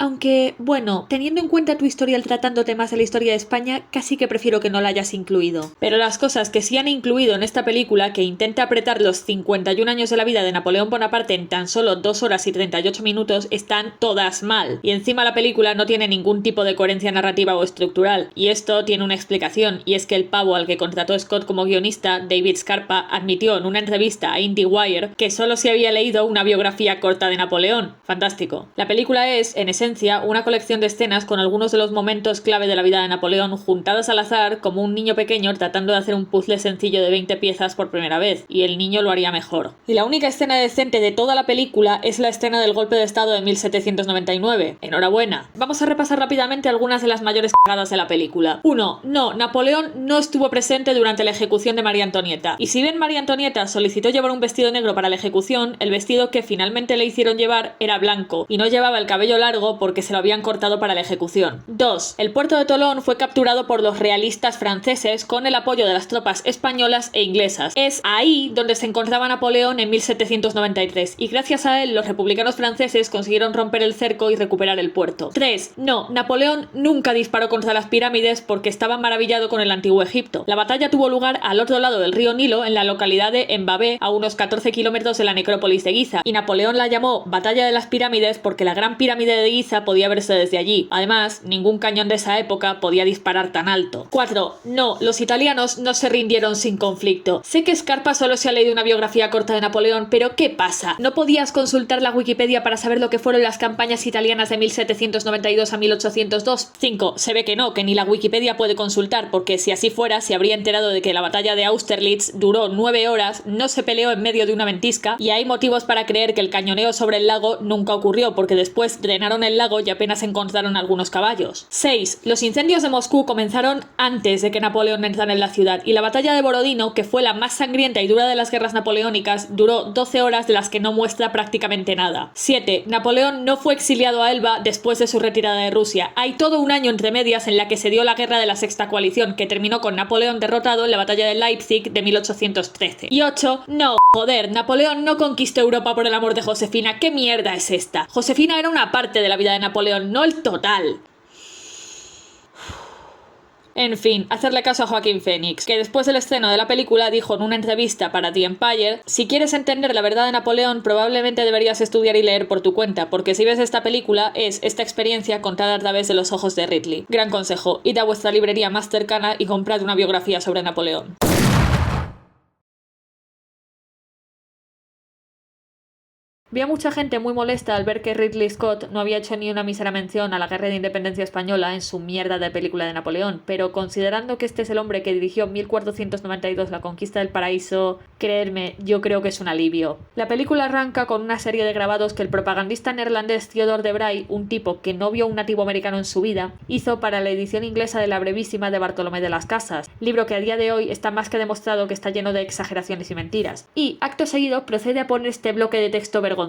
Aunque, bueno, teniendo en cuenta tu historial tratando temas de la historia de España, casi que prefiero que no la hayas incluido. Pero las cosas que sí han incluido en esta película, que intenta apretar los 51 años de la vida de Napoleón Bonaparte en tan solo 2 horas y 38 minutos, están todas mal. Y encima la película no tiene ningún tipo de coherencia narrativa o estructural. Y esto tiene una explicación, y es que el pavo al que contrató Scott como guionista, David Scarpa, admitió en una entrevista a IndieWire que solo se había leído una biografía corta de Napoleón. Fantástico. La película es, en esencia, una colección de escenas con algunos de los momentos clave de la vida de Napoleón juntadas al azar, como un niño pequeño tratando de hacer un puzzle sencillo de 20 piezas por primera vez, y el niño lo haría mejor. Y la única escena decente de toda la película es la escena del golpe de estado de 1799. Enhorabuena. Vamos a repasar rápidamente algunas de las mayores cagadas de la película. 1. No, Napoleón no estuvo presente durante la ejecución de María Antonieta. Y si bien María Antonieta solicitó llevar un vestido negro para la ejecución, el vestido que finalmente le hicieron llevar era blanco, y no llevaba el cabello largo porque se lo habían cortado para la ejecución. 2. El puerto de Tolón fue capturado por los realistas franceses con el apoyo de las tropas españolas e inglesas. Es ahí donde se encontraba Napoleón en 1793 y gracias a él los republicanos franceses consiguieron romper el cerco y recuperar el puerto. 3. No, Napoleón nunca disparó contra las pirámides porque estaba maravillado con el antiguo Egipto. La batalla tuvo lugar al otro lado del río Nilo, en la localidad de Embabé, a unos 14 kilómetros de la necrópolis de Giza, y Napoleón la llamó Batalla de las Pirámides porque la gran pirámide de Giza podía verse desde allí. Además, ningún cañón de esa época podía disparar tan alto. 4. No, los italianos no se rindieron sin conflicto. Sé que Scarpa solo se ha leído una biografía corta de Napoleón, pero ¿qué pasa? ¿No podías consultar la Wikipedia para saber lo que fueron las campañas italianas de 1792 a 1802? 5. Se ve que no, que ni la Wikipedia puede consultar, porque si así fuera, se habría enterado de que la batalla de Austerlitz duró 9 horas, no se peleó en medio de una ventisca, y hay motivos para creer que el cañoneo sobre el lago nunca ocurrió, porque después drenaron el lago y apenas encontraron algunos caballos. 6. Los incendios de Moscú comenzaron antes de que Napoleón entrara en la ciudad, y la batalla de Borodino, que fue la más sangrienta y dura de las guerras napoleónicas, duró 12 horas de las que no muestra prácticamente nada. 7. Napoleón no fue exiliado a Elba después de su retirada de Rusia. Hay todo un año entre medias en la que se dio la guerra de la Sexta Coalición, que terminó con Napoleón derrotado en la batalla de Leipzig de 1813. Y 8. No, joder, Napoleón no conquistó Europa por el amor de Josefina. ¿Qué mierda es esta? Josefina era una parte de la vida de Napoleón, no el total. En fin, hacerle caso a Joaquín Phoenix, que después del estreno de la película dijo en una entrevista para The Empire: si quieres entender la verdad de Napoleón, probablemente deberías estudiar y leer por tu cuenta, porque si ves esta película, es esta experiencia contada a través de los ojos de Ridley. Gran consejo, id a vuestra librería más cercana y comprad una biografía sobre Napoleón. Vi a mucha gente muy molesta al ver que Ridley Scott no había hecho ni una mísera mención a la Guerra de Independencia Española en su mierda de película de Napoleón, pero considerando que este es el hombre que dirigió en 1492 La Conquista del Paraíso, creedme, yo creo que es un alivio. La película arranca con una serie de grabados que el propagandista neerlandés Theodore de Bry, un tipo que no vio un nativo americano en su vida, hizo para la edición inglesa de La Brevísima de Bartolomé de las Casas, libro que a día de hoy está más que demostrado que está lleno de exageraciones y mentiras. Y, acto seguido, procede a poner este bloque de texto vergonzoso.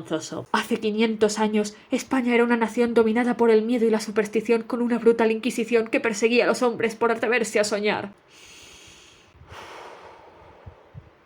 Hace 500 años, España era una nación dominada por el miedo y la superstición, con una brutal inquisición que perseguía a los hombres por atreverse a soñar.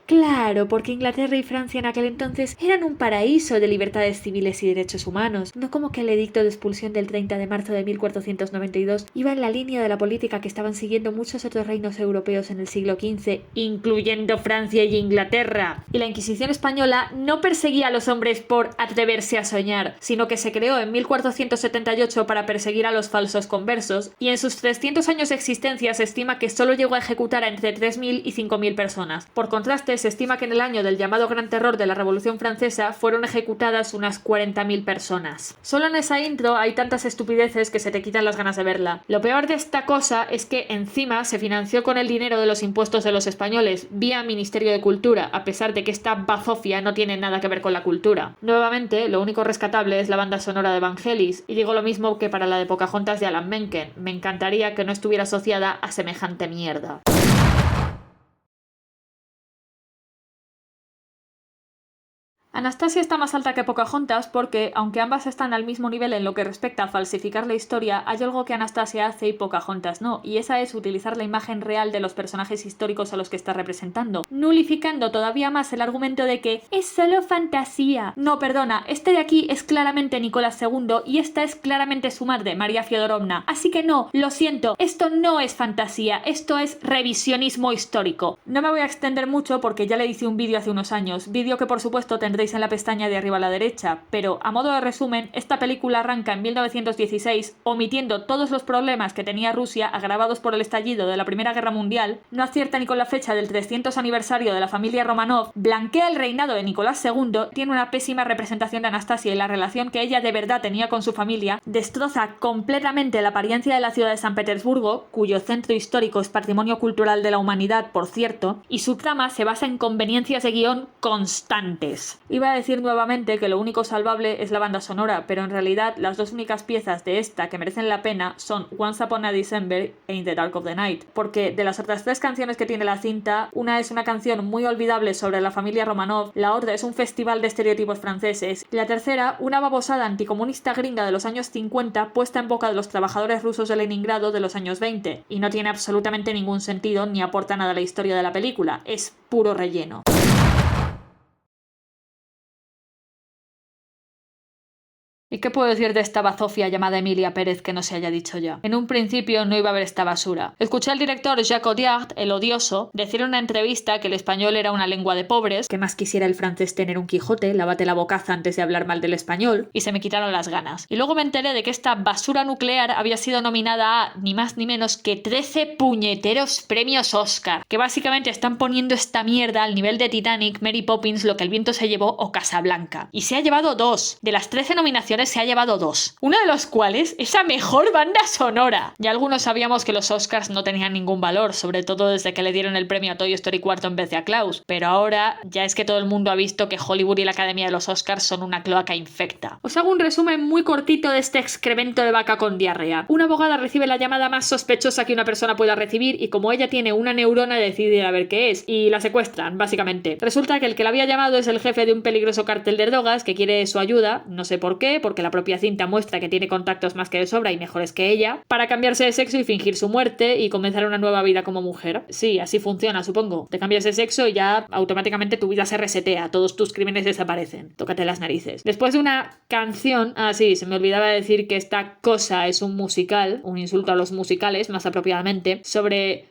Claro, porque Inglaterra y Francia en aquel entonces eran un paraíso de libertades civiles y derechos humanos, no como que el edicto de expulsión del 30 de marzo de 1492 iba en la línea de la política que estaban siguiendo muchos otros reinos europeos en el siglo XV, incluyendo Francia y Inglaterra. Y la Inquisición española no perseguía a los hombres por atreverse a soñar, sino que se creó en 1478 para perseguir a los falsos conversos, y en sus 300 años de existencia se estima que solo llegó a ejecutar a entre 3.000 y 5.000 personas. Por contraste, se estima que en el año del llamado Gran Terror de la Revolución Francesa fueron ejecutadas unas 40.000 personas. Solo en esa intro hay tantas estupideces que se te quitan las ganas de verla. Lo peor de esta cosa es que encima se financió con el dinero de los impuestos de los españoles, vía Ministerio de Cultura, a pesar de que esta bazofia no tiene nada que ver con la cultura. Nuevamente, lo único rescatable es la banda sonora de Vangelis, y digo lo mismo que para la de Pocahontas de Alan Menken. Me encantaría que no estuviera asociada a semejante mierda. Anastasia está más alta que Pocahontas porque, aunque ambas están al mismo nivel en lo que respecta a falsificar la historia, hay algo que Anastasia hace y Pocahontas no, y esa es utilizar la imagen real de los personajes históricos a los que está representando, nulificando todavía más el argumento de que es solo fantasía. No, perdona, este de aquí es claramente Nicolás II y esta es claramente su madre, María Fiodorovna. Así que no, lo siento, esto no es fantasía, esto es revisionismo histórico. No me voy a extender mucho porque ya le hice un vídeo hace unos años, vídeo que por supuesto tendréis en la pestaña de arriba a la derecha, pero a modo de resumen, esta película arranca en 1916, omitiendo todos los problemas que tenía Rusia agravados por el estallido de la Primera Guerra Mundial, no acierta ni con la fecha del 300 aniversario de la familia Romanov, blanquea el reinado de Nicolás II, tiene una pésima representación de Anastasia y la relación que ella de verdad tenía con su familia, destroza completamente la apariencia de la ciudad de San Petersburgo, cuyo centro histórico es patrimonio cultural de la humanidad, por cierto, y su trama se basa en conveniencias de guión constantes. Iba a decir nuevamente que lo único salvable es la banda sonora, pero en realidad las dos únicas piezas de esta que merecen la pena son Once Upon a December e In the Dark of the Night, porque de las otras 3 canciones que tiene la cinta, una es una canción muy olvidable sobre la familia Romanov, la otra es un festival de estereotipos franceses, y la tercera, una babosada anticomunista gringa de los años 50 puesta en boca de los trabajadores rusos de Leningrado de los años 20, y no tiene absolutamente ningún sentido ni aporta nada a la historia de la película, es puro relleno. ¿Y qué puedo decir de esta bazofia llamada Emilia Pérez que no se haya dicho ya? En un principio no iba a ver esta basura. Escuché al director Jacques Audiard, el odioso, decir en una entrevista que el español era una lengua de pobres, que más quisiera el francés tener un Quijote, lávate la bocaza antes de hablar mal del español, y se me quitaron las ganas. Y luego me enteré de que esta basura nuclear había sido nominada a ni más ni menos que 13 puñeteros premios Oscar, que básicamente están poniendo esta mierda al nivel de Titanic, Mary Poppins, Lo que el viento se llevó o Casablanca. Y se ha llevado 2. De las 13 nominaciones se ha llevado 2, una de los cuales es a mejor banda sonora. Ya algunos sabíamos que los Oscars no tenían ningún valor, sobre todo desde que le dieron el premio a Toy Story 4 en vez de a Klaus, pero ahora ya es que todo el mundo ha visto que Hollywood y la Academia de los Oscars son una cloaca infecta. Os hago un resumen muy cortito de este excremento de vaca con diarrea. Una abogada recibe la llamada más sospechosa que una persona pueda recibir y como ella tiene una neurona decide ir a ver qué es, y la secuestran, básicamente. Resulta que el que la había llamado es el jefe de un peligroso cártel de drogas que quiere su ayuda, no sé por qué, porque la propia cinta muestra que tiene contactos más que de sobra y mejores que ella, para cambiarse de sexo y fingir su muerte y comenzar una nueva vida como mujer. Sí, así funciona, supongo. Te cambias de sexo y ya automáticamente tu vida se resetea, todos tus crímenes desaparecen. Tócate las narices. Después de una canción, sí, se me olvidaba decir que esta cosa es un musical, un insulto a los musicales, más apropiadamente, sobre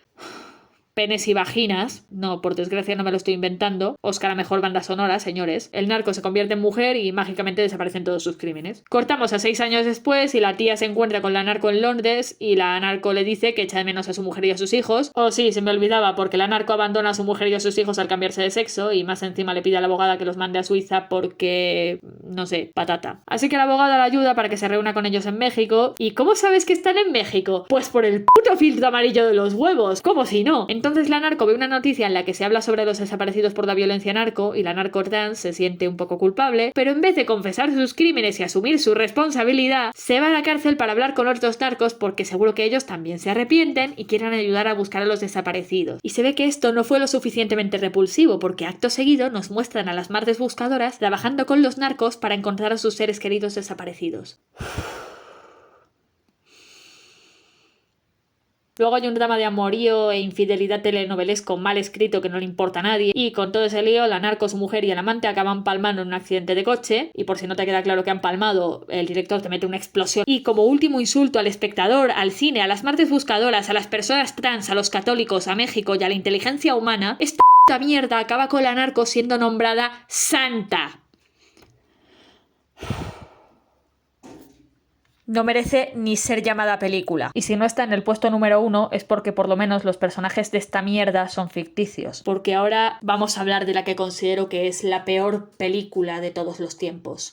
penes y vaginas. No, por desgracia no me lo estoy inventando. Oscar a mejor banda sonora, señores. El narco se convierte en mujer y mágicamente desaparecen todos sus crímenes. Cortamos a 6 años después y la tía se encuentra con la narco en Londres y la narco le dice que echa de menos a su mujer y a sus hijos. Sí, se me olvidaba, porque la narco abandona a su mujer y a sus hijos al cambiarse de sexo y más encima le pide a la abogada que los mande a Suiza porque... no sé, patata. Así que la abogada la ayuda para que se reúna con ellos en México. ¿Y cómo sabes que están en México? Pues por el puto filtro amarillo de los huevos. ¿Cómo si no? Entonces la narco ve una noticia en la que se habla sobre los desaparecidos por la violencia narco y la narco trans se siente un poco culpable, pero en vez de confesar sus crímenes y asumir su responsabilidad, se va a la cárcel para hablar con otros narcos porque seguro que ellos también se arrepienten y quieran ayudar a buscar a los desaparecidos. Y se ve que esto no fue lo suficientemente repulsivo porque acto seguido nos muestran a las martes buscadoras trabajando con los narcos para encontrar a sus seres queridos desaparecidos. Luego hay un drama de amorío e infidelidad telenovelesco mal escrito que no le importa a nadie y con todo ese lío la narco, su mujer y el amante acaban palmando en un accidente de coche y por si no te queda claro que han palmado, el director te mete una explosión y como último insulto al espectador, al cine, a las martes buscadoras, a las personas trans, a los católicos, a México y a la inteligencia humana, esta puta mierda acaba con la narco siendo nombrada santa. No merece ni ser llamada película. Y si no está en el puesto número 1 es porque por lo menos los personajes de esta mierda son ficticios. Porque ahora vamos a hablar de la que considero que es la peor película de todos los tiempos.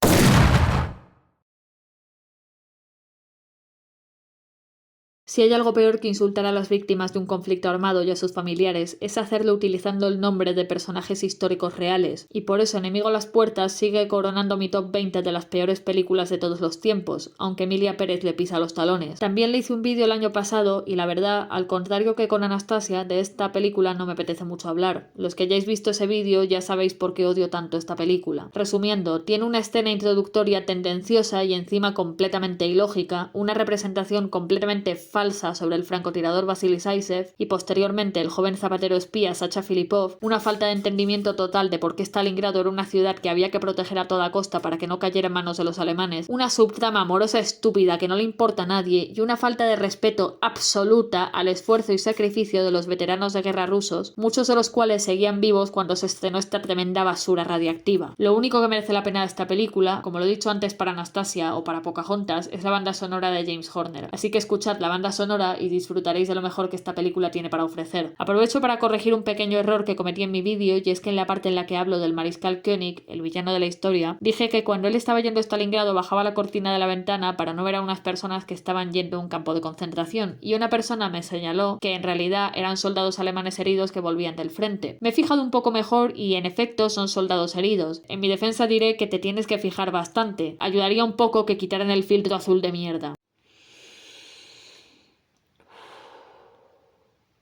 Si hay algo peor que insultar a las víctimas de un conflicto armado y a sus familiares, es hacerlo utilizando el nombre de personajes históricos reales, y por eso Enemigo a las puertas sigue coronando mi top 20 de las peores películas de todos los tiempos, aunque Emilia Pérez le pisa los talones. También le hice un vídeo el año pasado, y la verdad, al contrario que con Anastasia, de esta película no me apetece mucho hablar. Los que hayáis visto ese vídeo ya sabéis por qué odio tanto esta película. Resumiendo, tiene una escena introductoria tendenciosa y encima completamente ilógica, una representación completamente falsa sobre el francotirador Vasily Zaytsev y posteriormente el joven zapatero espía Sacha Filipov, una falta de entendimiento total de por qué Stalingrado era una ciudad que había que proteger a toda costa para que no cayera en manos de los alemanes, una subtrama amorosa estúpida que no le importa a nadie y una falta de respeto absoluta al esfuerzo y sacrificio de los veteranos de guerra rusos, muchos de los cuales seguían vivos cuando se estrenó esta tremenda basura radiactiva. Lo único que merece la pena de esta película, como lo he dicho antes para Anastasia o para Pocahontas, es la banda sonora de James Horner, así que escuchad la banda banda sonora y disfrutaréis de lo mejor que esta película tiene para ofrecer. Aprovecho para corregir un pequeño error que cometí en mi vídeo, y es que en la parte en la que hablo del mariscal Koenig, el villano de la historia, dije que cuando él estaba yendo a Stalingrado bajaba la cortina de la ventana para no ver a unas personas que estaban yendo a un campo de concentración, y una persona me señaló que en realidad eran soldados alemanes heridos que volvían del frente. Me he fijado un poco mejor y en efecto son soldados heridos. En mi defensa diré que te tienes que fijar bastante. Ayudaría un poco que quitaran el filtro azul de mierda.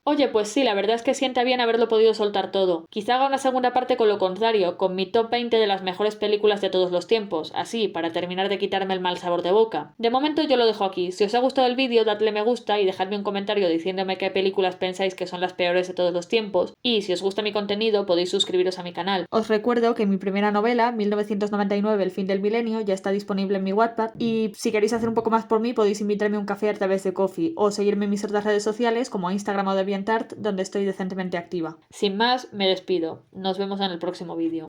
Oye, pues sí, la verdad es que sienta bien haberlo podido soltar todo. Quizá haga una segunda parte con lo contrario, con mi top 20 de las mejores películas de todos los tiempos, así, para terminar de quitarme el mal sabor de boca. De momento yo lo dejo aquí. Si os ha gustado el vídeo, dadle me gusta y dejadme un comentario diciéndome qué películas pensáis que son las peores de todos los tiempos. Y si os gusta mi contenido, podéis suscribiros a mi canal. Os recuerdo que mi primera novela, 1999, El fin del milenio, ya está disponible en mi Wattpad, y si queréis hacer un poco más por mí, podéis invitarme a un café a través de Ko-fi, o seguirme en mis otras redes sociales como Instagram o DeviantArt, donde estoy decentemente activa. Sin más, me despido. Nos vemos en el próximo vídeo.